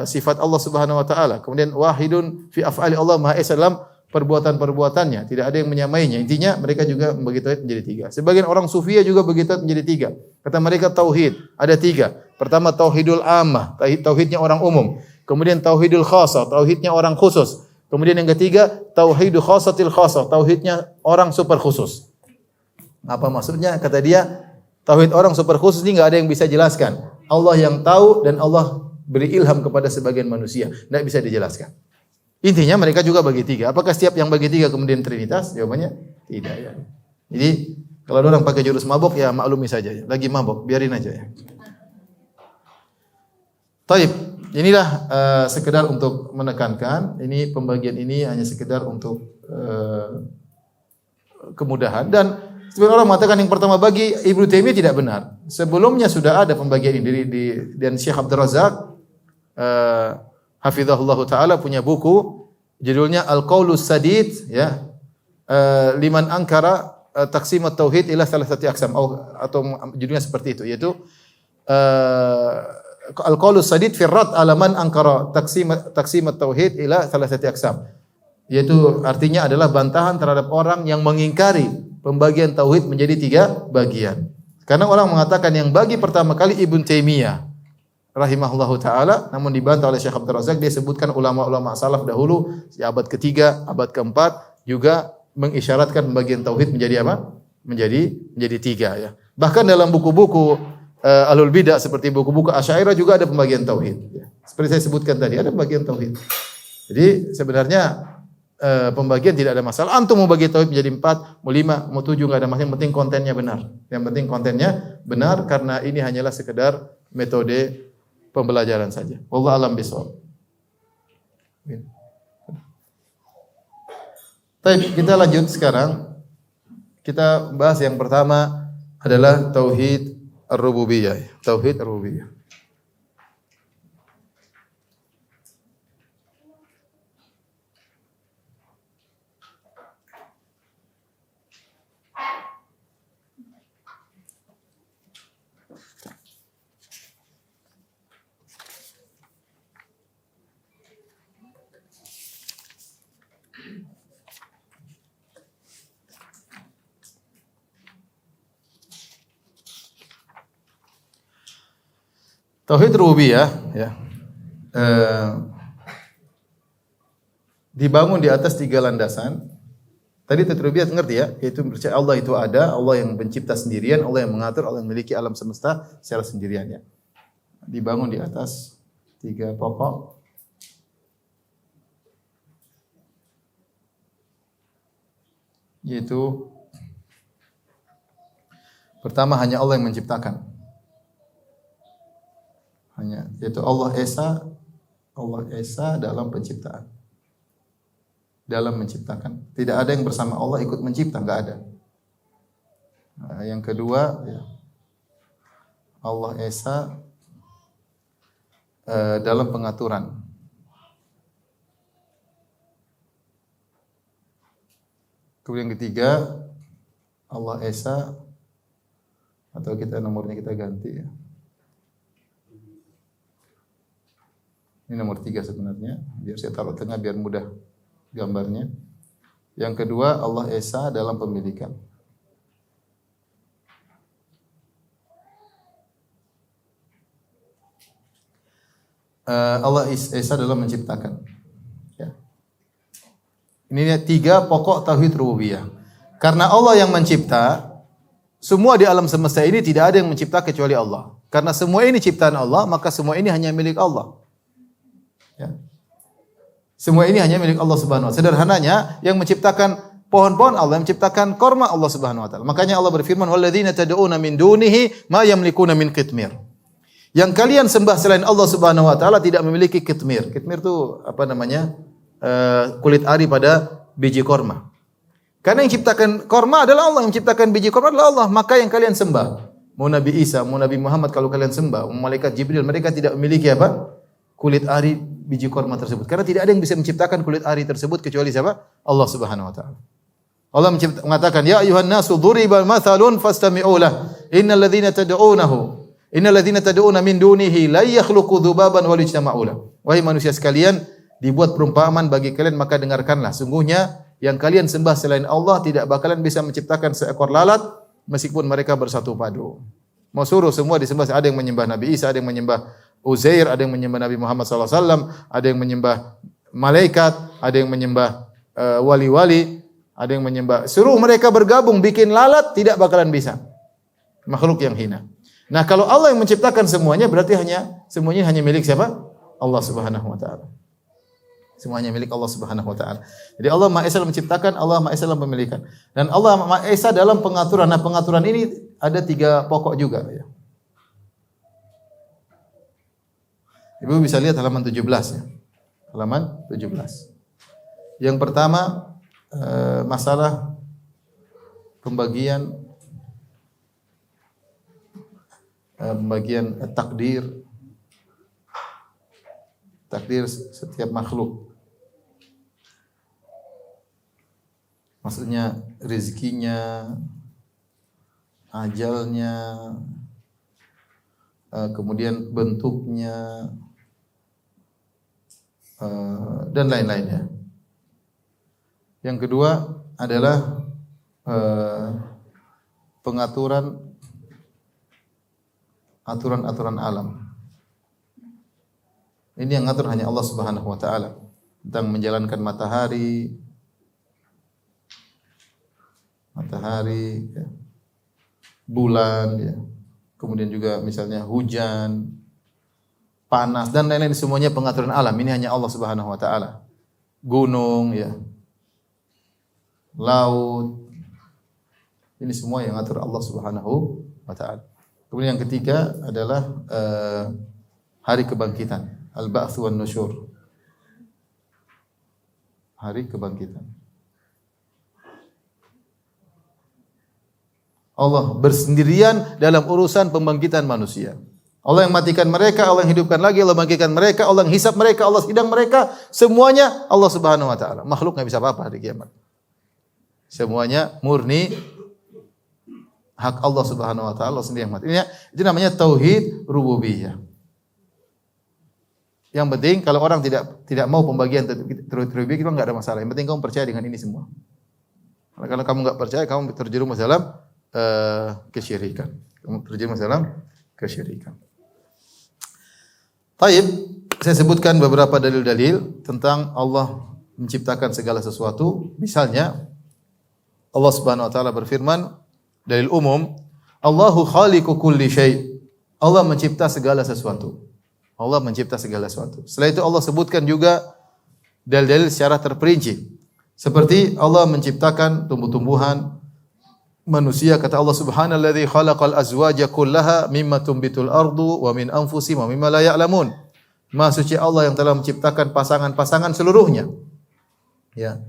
sifat Allah Subhanahu wa taala. Kemudian wahidun fi af'ali Allah, Maha Esa dalam perbuatan-perbuatannya, tidak ada yang menyamainya. Intinya mereka juga membagi tauhid menjadi tiga. Sebagian orang Sufiyah juga bagi tauhid menjadi tiga. Kata mereka tauhid ada tiga. Pertama tauhidul ammah, tauhidnya orang umum. Kemudian tauhidul khasah, tauhidnya orang khusus. Kemudian yang ketiga tauhidul khasatil khasah, tauhidnya orang super khusus. Apa maksudnya? Kata dia, tauhid orang super khusus ini enggak ada yang bisa jelaskan. Allah yang tahu dan Allah beri ilham kepada sebagian manusia. Tidak bisa dijelaskan. Intinya mereka juga bagi tiga. Apakah setiap yang bagi tiga kemudian trinitas? Jawabannya tidak ya. Jadi kalau ada orang pakai jurus mabok ya maklumi saja ya. Lagi mabok, biarin aja ya. Taib, inilah sekedar untuk menekankan. Ini pembagian ini hanya sekedar untuk kemudahan. Dan sebagian orang mengatakan yang pertama bagi Ibnu Taimiyah tidak benar. Sebelumnya sudah ada pembagian ini dan Syekh Abdul Razak hafizahullah taala punya buku judulnya Al-Qaulus Sadid ya. Liman ankara taqsim at-tauhid ila thalathati aqsam atau judulnya seperti itu yaitu Al-Qaulus Sadid fi ar-rad ala man ankara taqsim at-tauhid ila thalathati aqsam. Yaitu artinya adalah bantahan terhadap orang yang mengingkari pembagian tauhid menjadi tiga bagian. Karena orang mengatakan yang bagi pertama kali Ibnu Taimiyah rahimahullahu taala, namun dibantah oleh Syekh Abdul Razak. Dia sebutkan ulama-ulama salaf dahulu di abad ketiga, abad keempat juga mengisyaratkan pembagian tauhid menjadi apa? Menjadi tiga ya. Bahkan dalam buku-buku Ahlul Bidah seperti buku-buku Asy'ariyah juga ada pembagian tauhid ya. Seperti saya sebutkan tadi ada pembagian tauhid. Jadi sebenarnya pembagian tidak ada masalah. Antum mau bagi tauhid menjadi 4, mau 5, mau 7 enggak ada masalah. Yang penting kontennya benar. Yang penting kontennya benar karena ini hanyalah sekedar metode pembelajaran saja. Wallahu a'lam bishawab. Baik, kita lanjut sekarang. Kita bahas yang pertama adalah tauhid ar-rububiyah. Tauhid ar-rububiyah. Tauhid rububiyah ya. Dibangun di atas tiga landasan. Tadi tauhid rububiyah ngerti ya, yaitu percaya Allah itu ada, Allah yang pencipta sendirian, Allah yang mengatur, Allah yang memiliki alam semesta secara sendirian ya. Dibangun di atas tiga pokok. Yaitu pertama hanya Allah yang menciptakan. Yaitu Allah Esa dalam penciptaan. Dalam menciptakan. Tidak ada yang bersama Allah ikut mencipta, enggak ada. Nah, yang kedua ya, Allah Esa dalam pengaturan. Kemudian yang ketiga Allah Esa atau kita nomornya kita ganti ya. Ini nomor 3 sebenarnya, biar saya taruh tengah biar mudah gambarnya. Yang kedua, Allah Esa dalam pemilikan. Allah Esa dalam menciptakan. Ya. Ini 3 pokok tauhid rububiyah. Karena Allah yang mencipta, semua di alam semesta ini tidak ada yang mencipta kecuali Allah. Karena semua ini ciptaan Allah, maka semua ini hanya milik Allah. Ya. Semua ini hanya milik Allah Subhanahu wa taala. Sederhananya, yang menciptakan pohon-pohon Allah, yang menciptakan korma Allah Subhanahu wa taala. Makanya Allah berfirman, "Walladzina tad'una min dunihi ma yamlikuna min qitmir." Yang kalian sembah selain Allah Subhanahu wa taala tidak memiliki qitmir. Qitmir itu apa namanya? Kulit ari pada biji korma. Karena yang ciptakan korma adalah Allah, yang menciptakan biji korma adalah Allah, maka yang kalian sembah, mau Nabi Isa, mau Nabi Muhammad kalau kalian sembah, mau malaikat Jibril, mereka tidak memiliki apa? Kulit ari biji korma tersebut. Karena tidak ada yang bisa menciptakan kulit ari tersebut kecuali siapa? Allah Subhanahu wa taala. Allah mengatakan, "Ya ayuhan nasu duriba mathalun fastami'u lah. Innal ladzina tad'una min dunihi la yakhluqu dzubaban wa lijtama'u lah." Wahai manusia sekalian, dibuat perumpamaan bagi kalian maka dengarkanlah. Sungguhnya yang kalian sembah selain Allah tidak bakalan bisa menciptakan seekor lalat meskipun mereka bersatu padu. Mau suruh semua disembah, ada yang menyembah Nabi Isa, ada yang menyembah Uzair, ada yang menyembah Nabi Muhammad sallallahu alaihi wasallam, ada yang menyembah malaikat, ada yang menyembah wali-wali, ada yang menyembah. Suruh mereka bergabung bikin lalat tidak bakalan bisa. Makhluk yang hina. Nah, kalau Allah yang menciptakan semuanya berarti semuanya hanya milik siapa? Allah Subhanahu wa taala. Semuanya milik Allah Subhanahu wa taala. Jadi Allah Maha Esa menciptakan, Allah Maha Esa memilikan. Dan Allah Maha Esa dalam pengaturan. Nah, pengaturan ini ada 3 pokok juga ya. Ibu bisa lihat halaman 17 ya. Halaman 17. Yang pertama masalah pembagian takdir setiap makhluk. Maksudnya rezekinya, ajalnya, kemudian bentuknya, dan lain-lainnya. Yang kedua adalah pengaturan aturan alam. Ini yang ngatur hanya Allah Subhanahu wa taala, tentang menjalankan matahari, ya, bulan, ya. Kemudian juga misalnya hujan, panas dan lain-lain, semuanya pengaturan alam. Ini hanya Allah Subhanahu wa taala. Gunung, ya. Laut. Ini semua yang ngatur Allah Subhanahu wa taala. Kemudian yang ketiga adalah hari kebangkitan, al-ba'ts wan nusyur. Hari kebangkitan. Allah bersendirian dalam urusan pembangkitan manusia. Allah yang matikan mereka, Allah yang hidupkan lagi, Allah bangkitkan mereka, Allah yang hisab mereka, Allah sidang mereka, semuanya Allah Subhanahu wa taala. Makhluk enggak bisa apa-apa hari kiamat. Semuanya murni hak Allah Subhanahu wa taala, Allah sendiri yang mati. Itu namanya tauhid rububiyah. Yang penting kalau orang tidak mau pembagian tauhid rububiyah, itu enggak ada masalah. Yang penting kamu percaya dengan ini semua. Kalau kamu enggak percaya, kamu terjerumus dalam kesyirikan. Kamu terjerumus dalam kesyirikan. Taib, saya sebutkan beberapa dalil-dalil tentang Allah menciptakan segala sesuatu. Misalnya Allah Subhanahu wa taala berfirman, dalil umum, Allahu khaliqu kulli syai'. Allah mencipta segala sesuatu. Allah mencipta segala sesuatu. Setelah itu Allah sebutkan juga dalil-dalil secara terperinci. Seperti Allah menciptakan tumbuh-tumbuhan, manusia, kata Allah subhanalladzi khalaqal azwaja kullaha mimma tumbitul ardu wa min anfusihim wa mimma la ya'lamun. Maha suci Allah yang telah menciptakan pasangan-pasangan seluruhnya. Ya.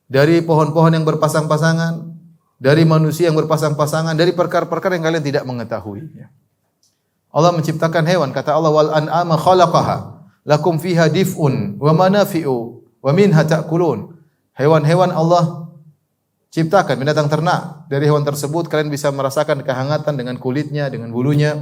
Dari pohon-pohon yang berpasang-pasangan, dari manusia yang berpasang-pasangan, dari perkara-perkara yang kalian tidak mengetahui. Ya. Allah menciptakan hewan, kata Allah wal an'ama khalaqaha lakum fiha dif'un wa manafi'u wa minha ta'kulun. Hewan-hewan Allah ciptakan, binatang ternak. Dari hewan tersebut kalian bisa merasakan kehangatan dengan kulitnya, dengan bulunya.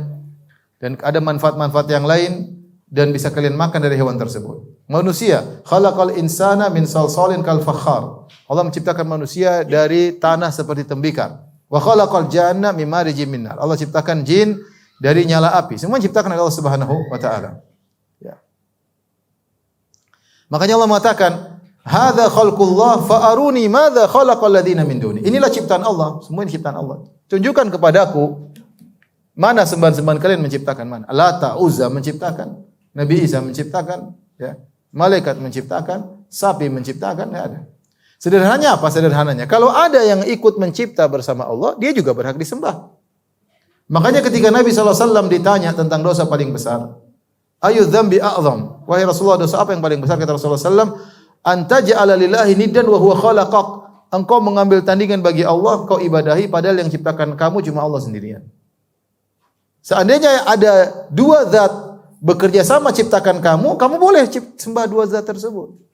Dan ada manfaat-manfaat yang lain dan bisa kalian makan dari hewan tersebut. Manusia, khalaqal insana min salsalin kal fakhar. Allah menciptakan manusia dari tanah seperti tembikar. Wa khalaqal janna min marijim min nar. Allah ciptakan jin dari nyala api. Semua diciptakan oleh Allah Subhanahu wa taala. Ya. Makanya Allah mengatakan, hadza khalqullah fa'aruni madza khalaqal ladzina min duni. Inilah ciptaan Allah, semua ini ciptaan Allah. Tunjukkan kepadaku mana sembahan-sembahan kalian menciptakan mana. Lata, Uzza menciptakan, Nabi Isa menciptakan, ya. Malaikat menciptakan, sapi menciptakan, enggak ada. Sederhananya apa? Sederhananya, kalau ada yang ikut mencipta bersama Allah, dia juga berhak disembah. Makanya ketika Nabi SAW ditanya tentang dosa paling besar, ayu dzambi a'zam? Wahai Rasulullah, dosa apa yang paling besar? Kata Rasulullah SAW, antaj'ala lillahi niddan wa huwa khalaqak. Engkau mengambil tandingan bagi Allah, kau ibadahi padahal yang ciptakan kamu cuma Allah sendirian. Seandainya ada dua zat bekerja sama ciptakan kamu, kamu boleh sembah dua zat tersebut.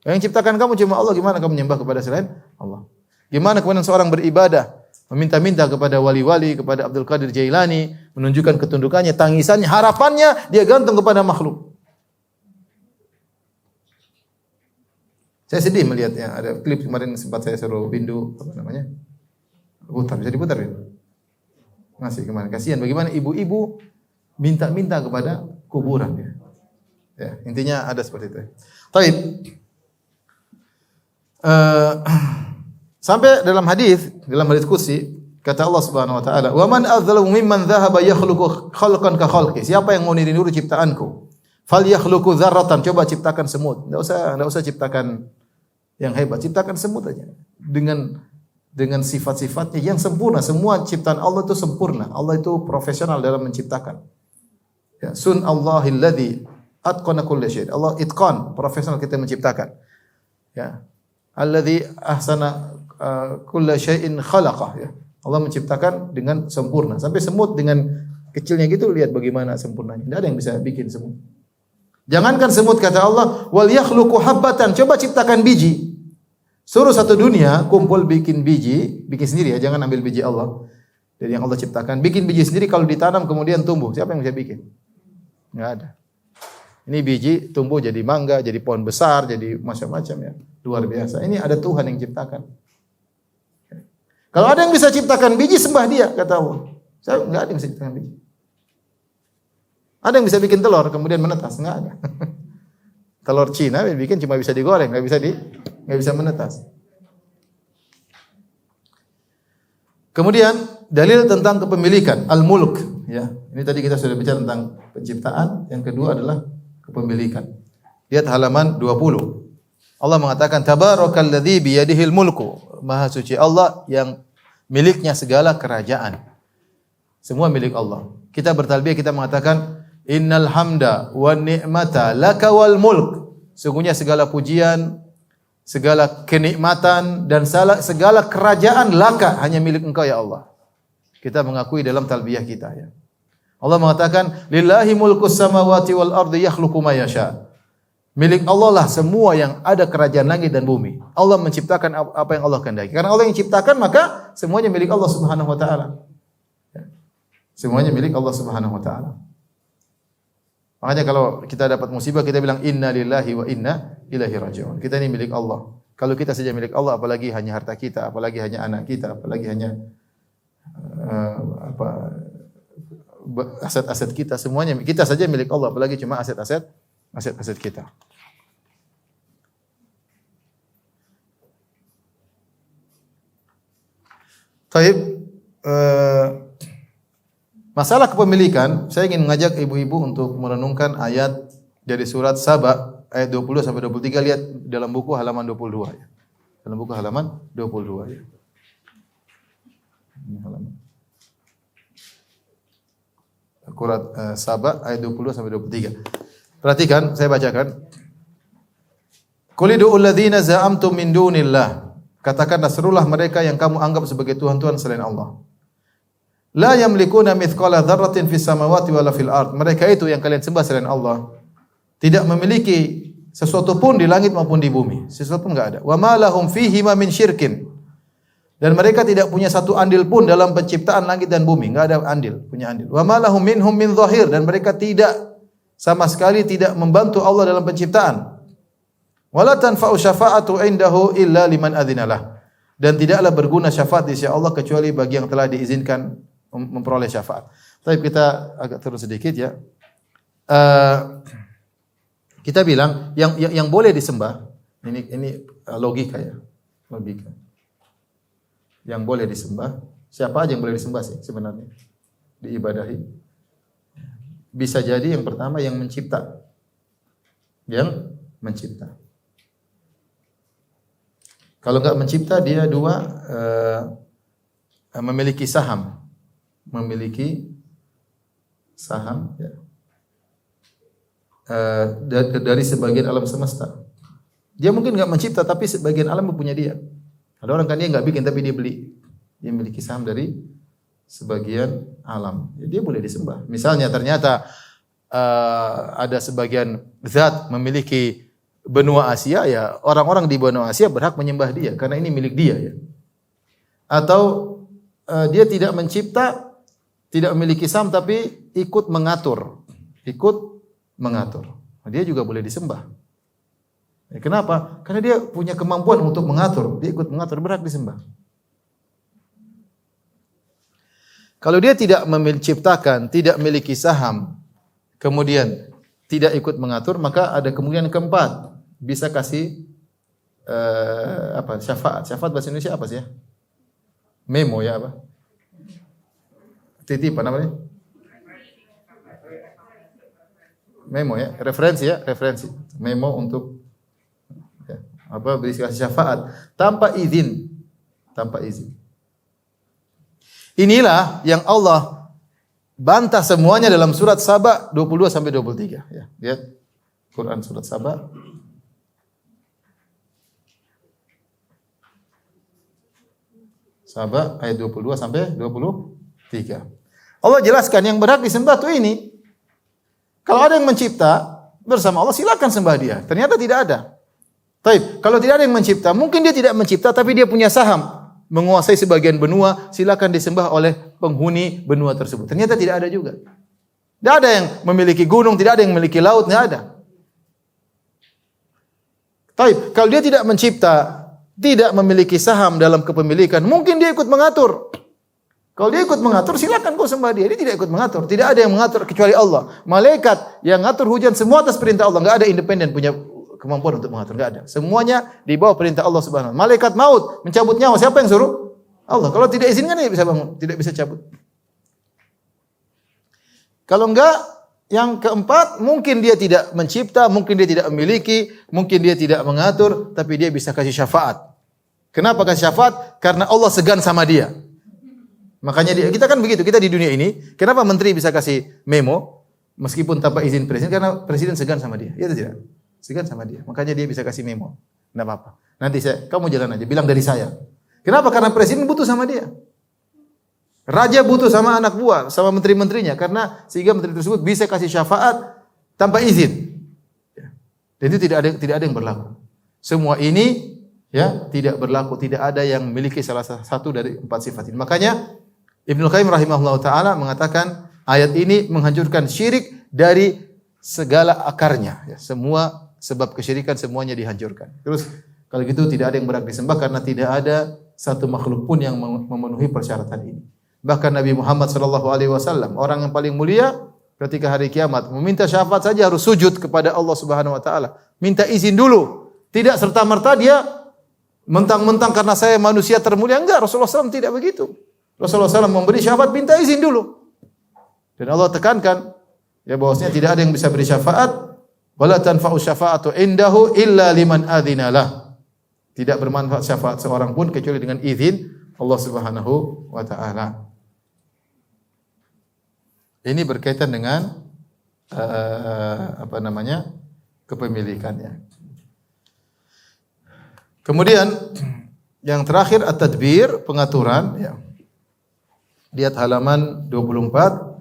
Yang ciptakan kamu cuma Allah, gimana kamu menyembah kepada selain Allah? Gimana kemudian seorang beribadah, meminta-minta kepada wali-wali, kepada Abdul Qadir Jailani, menunjukkan ketundukannya, tangisannya, harapannya dia gantung kepada makhluk. Saya sedih melihatnya. Ada klip kemarin sempat saya suruh Windu apa namanya? Putar, bisa diputar ya? Masih kemarin. Kasihan bagaimana ibu-ibu minta-minta kepada kuburan ya. Ya, intinya ada seperti itu. Taib. Sampai dalam hadis qudsi kata Allah Subhanahu wa taala, "Wa man adzlamu mimman dhahaba yakhluqu khalqan ka khalqi." Siapa yang mau niru ciptaanku? Falyakhluqu dzarratan, coba ciptakan semut. Enggak usah ciptakan yang hebat, ciptakan semut aja. Dengan sifat-sifatnya yang sempurna. Semua ciptaan Allah itu sempurna. Allah itu profesional dalam menciptakan. Ya, sun Allahil ladzi atqana kulli syai'. Allah itqan, profesional kita menciptakan. Ya. Alladzi ahsana kulli syai'in khalaqah ya. Allah menciptakan dengan sempurna. Sampai semut dengan kecilnya gitu lihat bagaimana sempurnanya. Tidak ada yang bisa bikin semut. Jangankan semut kata Allah, wal yakhluqu habbatan, coba ciptakan biji. Suruh satu dunia kumpul bikin biji, bikin sendiri ya, jangan ambil biji Allah. Dari yang Allah ciptakan, bikin biji sendiri kalau ditanam kemudian tumbuh. Siapa yang bisa bikin? Enggak ada. Ini biji tumbuh jadi mangga, jadi pohon besar, jadi macam-macam ya. Luar biasa. Ini ada Tuhan yang ciptakan. Kalau ada yang bisa ciptakan biji, sembah dia, kata Allah. Saya enggak ada yang bisa ciptakan biji. Ada yang bisa bikin telur, kemudian menetas, enggak ada. Telur Cina bikin cuma bisa digoreng, enggak bisa menetas. Kemudian dalil tentang kepemilikan, al-mulk, ya. Ini tadi kita sudah bicara tentang penciptaan, yang kedua adalah kepemilikan. Lihat halaman 20. Allah mengatakan tabarakalladzi biyadihil mulku. Maha suci Allah yang miliknya segala kerajaan. Semua milik Allah. Kita bertalbiyah, kita mengatakan innal hamda wan ni'mata laka wal mulk. Sungguhnya segala pujian, segala kenikmatan dan segala kerajaan laka hanya milik Engkau ya Allah. Kita mengakui dalam talbiyah kita ya. Allah mengatakan lillahi mulkus samawati wal ardi yakhluqu ma yasha. Milik Allah lah semua yang ada kerajaan langit dan bumi. Allah menciptakan apa yang Allah kehendaki. Karena Allah yang ciptakan maka semuanya milik Allah Subhanahu wa taala. Semuanya milik Allah Subhanahu wa taala. Makanya kalau kita dapat musibah kita bilang inna lillahi wa inna ilaihi raji'un. Kita ini milik Allah. Kalau kita saja milik Allah apalagi hanya harta kita, apalagi hanya anak kita, apalagi hanya aset-aset kita, semuanya kita saja milik Allah apalagi cuma aset-aset kita. Taib, masalah kepemilikan, saya ingin mengajak ibu-ibu untuk merenungkan ayat dari surat Saba ayat 20 sampai 23, lihat dalam buku halaman 22 ya. Dalam buku halaman 22 ya. Ini halaman. Surat Saba ayat 20 sampai 23. Perhatikan, saya bacakan. Qul ud'u alladzina za'amtum min dunillah. Katakanlah serulah mereka yang kamu anggap sebagai tuhan-tuhan selain Allah. La yamlikuna mithqala dzarratin fis samawati wala fil ard. Mereka itu yang kalian sembah selain Allah tidak memiliki sesuatu pun di langit maupun di bumi. Sesuatu pun enggak ada. Wa ma lahum fihi ma min syirkin. Dan mereka tidak punya satu andil pun dalam penciptaan langit dan bumi, enggak ada andil, punya andil. Wa ma lahum minhum min dhahir, dan mereka tidak sama sekali tidak membantu Allah dalam penciptaan. Wala tanfa'u syafa'atu indahu illa liman adzinalah. Dan tidaklah berguna syafaat di sisi Allah kecuali bagi yang telah diizinkan memperoleh syafaat. Tapi kita agak turun sedikit ya. Kita bilang yang boleh disembah ini logika ya, logika. Yang boleh disembah, siapa aja yang boleh disembah sih sebenarnya? Diibadahi. Bisa jadi yang pertama yang mencipta. Yang mencipta. Kalau enggak mencipta dia dua memiliki saham. Memiliki saham ya. Dari sebagian alam semesta. Dia mungkin enggak mencipta tapi sebagian alam punya dia. Ada orang kan dia enggak bikin tapi dia beli. Dia memiliki saham dari sebagian alam. Ya, dia boleh disembah. Misalnya ternyata ada sebagian zat memiliki benua Asia, ya orang-orang di benua Asia berhak menyembah dia karena ini milik dia ya. Atau dia tidak mencipta, tidak memiliki saham tapi ikut mengatur. Dia juga boleh disembah. Ya, kenapa? Karena dia punya kemampuan untuk mengatur, dia ikut mengatur, berhak disembah. Kalau dia tidak menciptakan, tidak memiliki saham, kemudian tidak ikut mengatur, maka ada kemungkinan keempat, bisa kasih syafaat. Syafaat bahasa Indonesia apa sih ya? Memo ya apa? Titipan apa namanya? Memo ya, referensi ya, referensi. Memo untuk ya, bisa kasih syafaat tanpa izin, tanpa izin. Inilah yang Allah bantah semuanya dalam surat Saba 22 sampai 23 ya. Lihat Quran surat Saba. Saba ayat 22 sampai 23. Allah jelaskan yang berhak disembah itu ini. Kalau ada yang mencipta bersama Allah, silakan sembah dia. Ternyata tidak ada. Taib. Kalau tidak ada yang mencipta, mungkin dia tidak mencipta tapi dia punya saham, menguasai sebagian benua, silakan disembah oleh penghuni benua tersebut. Ternyata tidak ada juga. Tidak ada yang memiliki gunung, tidak ada yang memiliki laut, tidak ada. Taib. Kalau dia tidak mencipta, tidak memiliki saham dalam kepemilikan, mungkin dia ikut mengatur. Kalau dia ikut mengatur, silakan kau sembah dia. Dia tidak ikut mengatur. Tidak ada yang mengatur kecuali Allah. Malaikat yang ngatur hujan semua atas perintah Allah. Enggak ada independen punya kemampuan untuk mengatur. Enggak ada. Semuanya di bawah perintah Allah Subhanahu wa taala. Malaikat maut mencabut nyawa, siapa yang suruh? Allah. Kalau tidak izinkan dia bisa bangun, tidak bisa cabut. Kalau enggak, yang keempat, mungkin dia tidak mencipta, mungkin dia tidak memiliki, mungkin dia tidak mengatur, tapi dia bisa kasih syafaat. Kenapa kasih syafaat? Karena Allah segan sama dia. Makanya kita kan begitu, kita di dunia ini, kenapa menteri bisa kasih memo meskipun tanpa izin presiden? Karena presiden segan sama dia. Iya atau tidak? Segan sama dia. Makanya dia bisa kasih memo. Enggak apa-apa. Nanti kamu jalan aja, bilang dari saya. Kenapa? Karena presiden butuh sama dia. Raja butuh sama anak buah, sama menteri-menterinya, karena sehingga menteri tersebut bisa kasih syafaat tanpa izin. Dan itu tidak ada yang berlaku. Semua ini ya tidak berlaku, tidak ada yang memiliki salah satu dari empat sifat ini. Makanya Ibnu Qayyim rahimahullah taala mengatakan ayat ini menghancurkan syirik dari segala akarnya. Ya, semua sebab kesyirikan semuanya dihancurkan. Terus kalau gitu tidak ada yang berhak disembah karena tidak ada satu makhluk pun yang memenuhi persyaratan ini. Bahkan Nabi Muhammad sallallahu alaihi wasallam, orang yang paling mulia ketika hari kiamat meminta syafaat saja harus sujud kepada Allah Subhanahu wa taala. Minta izin dulu. Tidak serta-merta dia mentang-mentang karena saya manusia termulia. Enggak, Rasulullah SAW tidak begitu. Rasulullah SAW memberi syafaat, minta izin dulu. Dan Allah tekankan ya bahwasanya tidak ada yang bisa beri syafaat, wala tanfa'u syafa'atu indahu illa liman adzinalah. Tidak bermanfaat syafaat seorang pun kecuali dengan izin Allah Subhanahu wa taala. Ini berkaitan dengan kepemilikannya. Kemudian yang terakhir at-tadbir, pengaturan ya. Lihat halaman 24.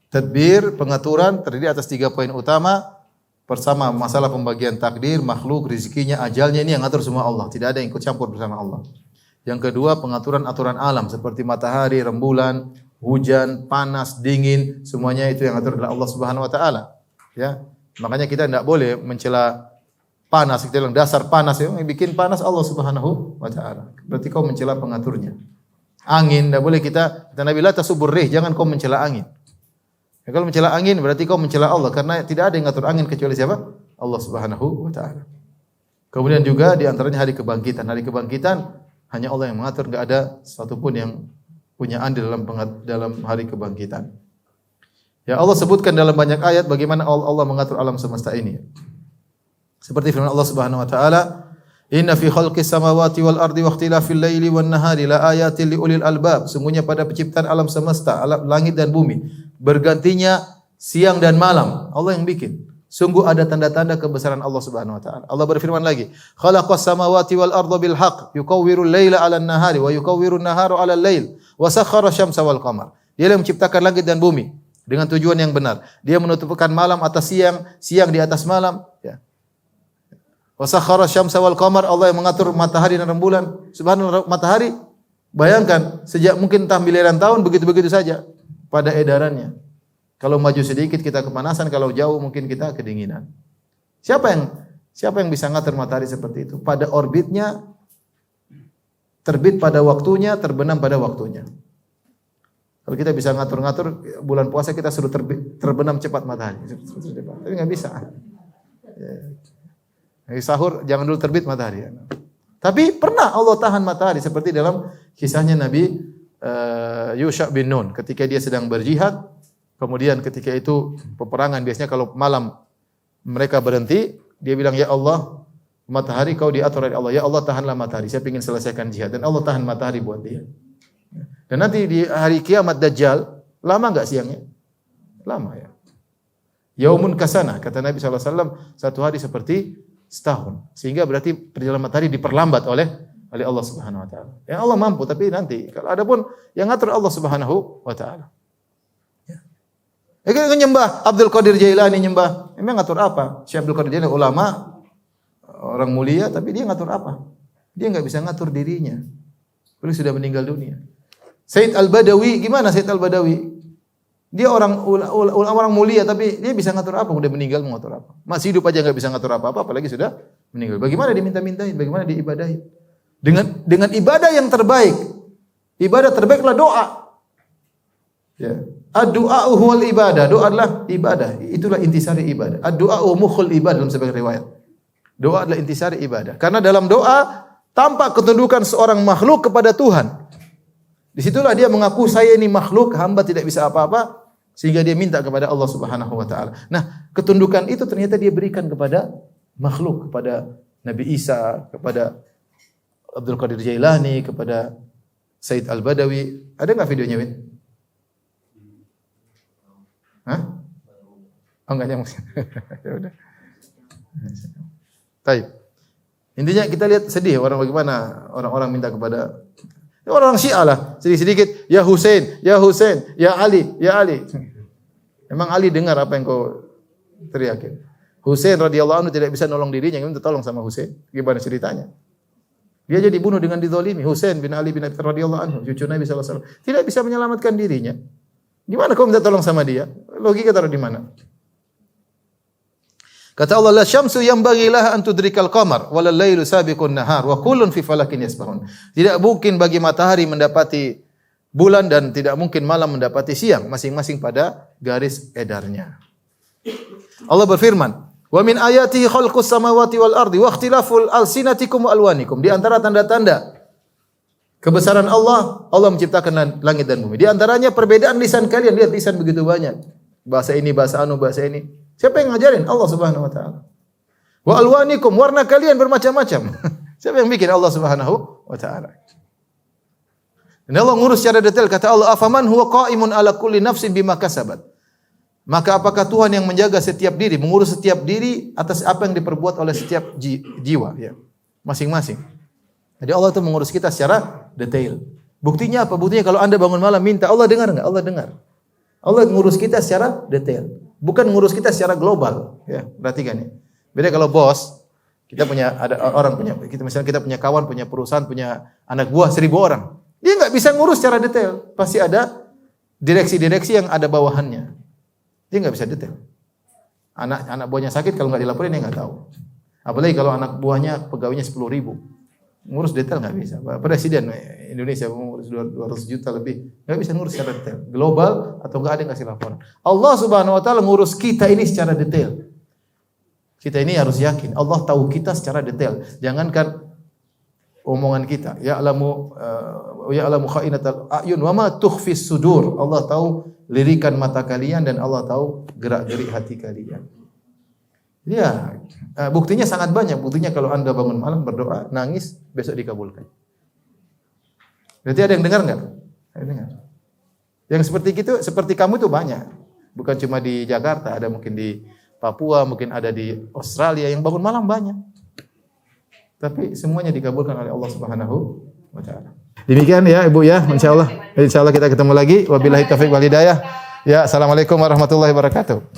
Tadbir, pengaturan terdiri atas 3 poin utama. Pertama, masalah pembagian takdir, makhluk, rezekinya, ajalnya, ini yang ngatur semua Allah. Tidak ada yang ikut campur bersama Allah. Yang kedua, pengaturan aturan alam seperti matahari, rembulan, hujan, panas, dingin, semuanya itu yang ngatur adalah Allah Subhanahu wa taala. Ya. Makanya kita tidak boleh mencela panas, kita bilang dasar panas, yang bikin panas Allah Subhanahu wa taala. Berarti kau mencela pengaturnya. Angin, tidak boleh kita Nabi la tasubur rih, jangan kau mencela angin. Ya, kalau mencela angin berarti kau mencela Allah karena tidak ada yang ngatur angin kecuali siapa? Allah Subhanahu wa taala. Kemudian juga di antaranya hari kebangkitan. Hari kebangkitan hanya Allah yang mengatur, enggak ada satupun yang punya andil dalam hari kebangkitan. Ya Allah sebutkan dalam banyak ayat bagaimana Allah mengatur alam semesta ini. Seperti firman Allah Subhanahu wa taala, "Inna fi khalqis samawati wal ardi wa ikhtilafil laili wan nahari la ayatin liulil albab." Sungguhnya pada penciptaan alam semesta, alam langit dan bumi, bergantinya siang dan malam, Allah yang bikin. Sungguh ada tanda-tanda kebesaran Allah Subhanahu wa taala. Allah berfirman lagi, "Khalaqas samawati wal arda bil haqq, yukawwirul laila 'alan nahari wa yukawwirun nahara 'alal lail, wa sakhkhara syamsa wal qamar." Dia yang menciptakan langit dan bumi dengan tujuan yang benar. Dia menutupkan malam atas siang, siang di atas malam, ya. Wa sakhkhara syamsa wal qamar, Allah yang mengatur matahari dan rembulan. Subhanallah, matahari bayangkan sejak mungkin entah miliaran tahun begitu-begitu saja pada edarannya. Kalau maju sedikit kita kepanasan, kalau jauh mungkin kita kedinginan. Siapa yang bisa ngatur matahari seperti itu? Pada orbitnya, terbit pada waktunya, terbenam pada waktunya. Kalau kita bisa ngatur-ngatur bulan puasa kita suruh terbenam cepat matahari. Tapi nggak bisa. Sahur jangan dulu terbit matahari. Tapi pernah Allah tahan matahari seperti dalam kisahnya Nabi Yusha bin Nun ketika dia sedang berjihad. Kemudian ketika itu peperangan biasanya kalau malam mereka berhenti, dia bilang, "Ya Allah, matahari kau diatur oleh Allah. Ya Allah, tahanlah matahari. Saya ingin selesaikan jihad." Dan Allah tahan matahari buat dia. Dan nanti di hari kiamat Dajjal, lama enggak siangnya? Lama ya. Yaumun kasana, kata Nabi SAW, satu hari seperti setahun. Sehingga berarti perjalanan matahari diperlambat oleh Allah Subhanahu wa taala. Ya Allah mampu, tapi nanti kalau adapun yang ngatur Allah Subhanahu wa taala. Ya kan nyembah Abdul Qadir Jailani nyembah. Emang ngatur apa? Syekh Abdul Qadir Jailani ulama, orang mulia, tapi dia ngatur apa? Dia enggak bisa ngatur dirinya. Beliau sudah meninggal dunia. Said Al-Badawi, gimana Said Al-Badawi? Dia orang mulia, tapi dia bisa ngatur apa? Udah meninggal mau ngatur apa? Masih hidup aja enggak bisa ngatur apa-apa, apalagi sudah meninggal. Bagaimana diminta-mintain? Bagaimana diibadahi? Dengan ibadah yang terbaik. Ibadah terbaiklah doa. Ya. Ad-du'a'u huwal ibadah. Doa adalah ibadah. Itulah intisari ibadah. Ad-du'a'u mukhul ibadah dalam sebagian riwayat. Doa adalah intisari ibadah. Karena dalam doa tampak ketundukan seorang makhluk kepada Tuhan. Disitulah dia mengaku saya ini makhluk, hamba tidak bisa apa-apa, sehingga dia minta kepada Allah Subhanahu wa taala. Nah, ketundukan itu ternyata dia berikan kepada makhluk, kepada Nabi Isa, kepada Abdul Qadir Jailani, kepada Said Al-Badawi. Ada enggak videonya, Win? Hah? Oh enggak nyambung. Ya udah. Baik. Intinya kita lihat sedih orang bagaimana orang-orang minta kepada orang Syiah lah, sedikit-sedikit ya Husain, ya Husain, ya Ali, ya Ali. Memang Ali dengar apa yang kau teriakin. Husain radhiyallahu anhu tidak bisa nolong dirinya, ingin minta tolong sama Husain. Gimana ceritanya? Dia jadi bunuh dengan dizalimi. Husain bin Ali bin Abi Thalib radhiyallahu anhu, cucu Nabi sallallahu alaihi wasallam, tidak bisa menyelamatkan dirinya. Gimana kau minta tolong sama dia? Logika taruh di mana? Kata Allah, la syamsu yanbaghi laha an tudrikal qamar wal lailu sabiqun nahar wa kullun fi falakin yasbahun. Tidak mungkin bagi matahari mendapati bulan dan tidak mungkin malam mendapati siang, masing-masing pada garis edarnya. Allah berfirman, "Wa min ayatihi khalqus samawati wal ardi wa ikhtilaful alsinatikum wa alwanikum." Di antara tanda-tanda kebesaran Allah, Allah menciptakan langit dan bumi. Di antaranya perbedaan lisan kalian. Lihat lisan begitu banyak. Bahasa ini, bahasa anu, bahasa ini. Siapa yang ngajarin? Allah Subhanahu wa taala. Wa alwanikum, warna kalian bermacam-macam. Siapa yang bikin? Allah Subhanahu wa taala. Dan Allah ngurus secara detail. Kata Allah, "Afaman huwa qa'imun ala kulli nafsin bima kasabat." Maka apakah Tuhan yang menjaga setiap diri, mengurus setiap diri atas apa yang diperbuat oleh setiap jiwa, ya. Masing-masing. Jadi Allah itu mengurus kita secara detail. Buktinya apa? Buktinya kalau Anda bangun malam minta, Allah dengar enggak? Allah dengar. Allah ngurus kita secara detail. Bukan ngurus kita secara global, ya. Perhatikan ya. Beda kalau bos, kita punya ada orang punya misalnya kita punya kawan, punya perusahaan, punya anak buah 1000 orang. Dia enggak bisa ngurus secara detail. Pasti ada direksi-direksi yang ada bawahannya. Dia enggak bisa detail. Anak buahnya sakit kalau enggak dilaporin dia enggak tahu. Apalagi kalau anak buahnya pegawainya 10.000. Ngurus detail enggak bisa. Presiden Indonesia ngurus 200 juta lebih. Enggak bisa ngurus secara detail. Global atau enggak ada yang kasih laporan. Allah Subhanahu wa taala ngurus kita ini secara detail. Kita ini harus yakin Allah tahu kita secara detail. Jangankan omongan kita. Ya'lamu kha'inatal a'yun wa ma tukhfis sudur. Allah tahu lirikan mata kalian dan Allah tahu gerak-gerik hati kalian. Ya, buktinya sangat banyak. Buktinya kalau Anda bangun malam berdoa, nangis, besok dikabulkan. Berarti ada yang dengar enggak? Ada dengar. Yang seperti kamu itu banyak. Bukan cuma di Jakarta, ada mungkin di Papua, mungkin ada di Australia yang bangun malam banyak. Tapi semuanya dikabulkan oleh Allah Subhanahu wa taala. Demikian ya Ibu ya, insyaallah. Insyaallah kita ketemu lagi. Wabillahi taufiq wal hidayah. Ya, assalamualaikum warahmatullahi wabarakatuh.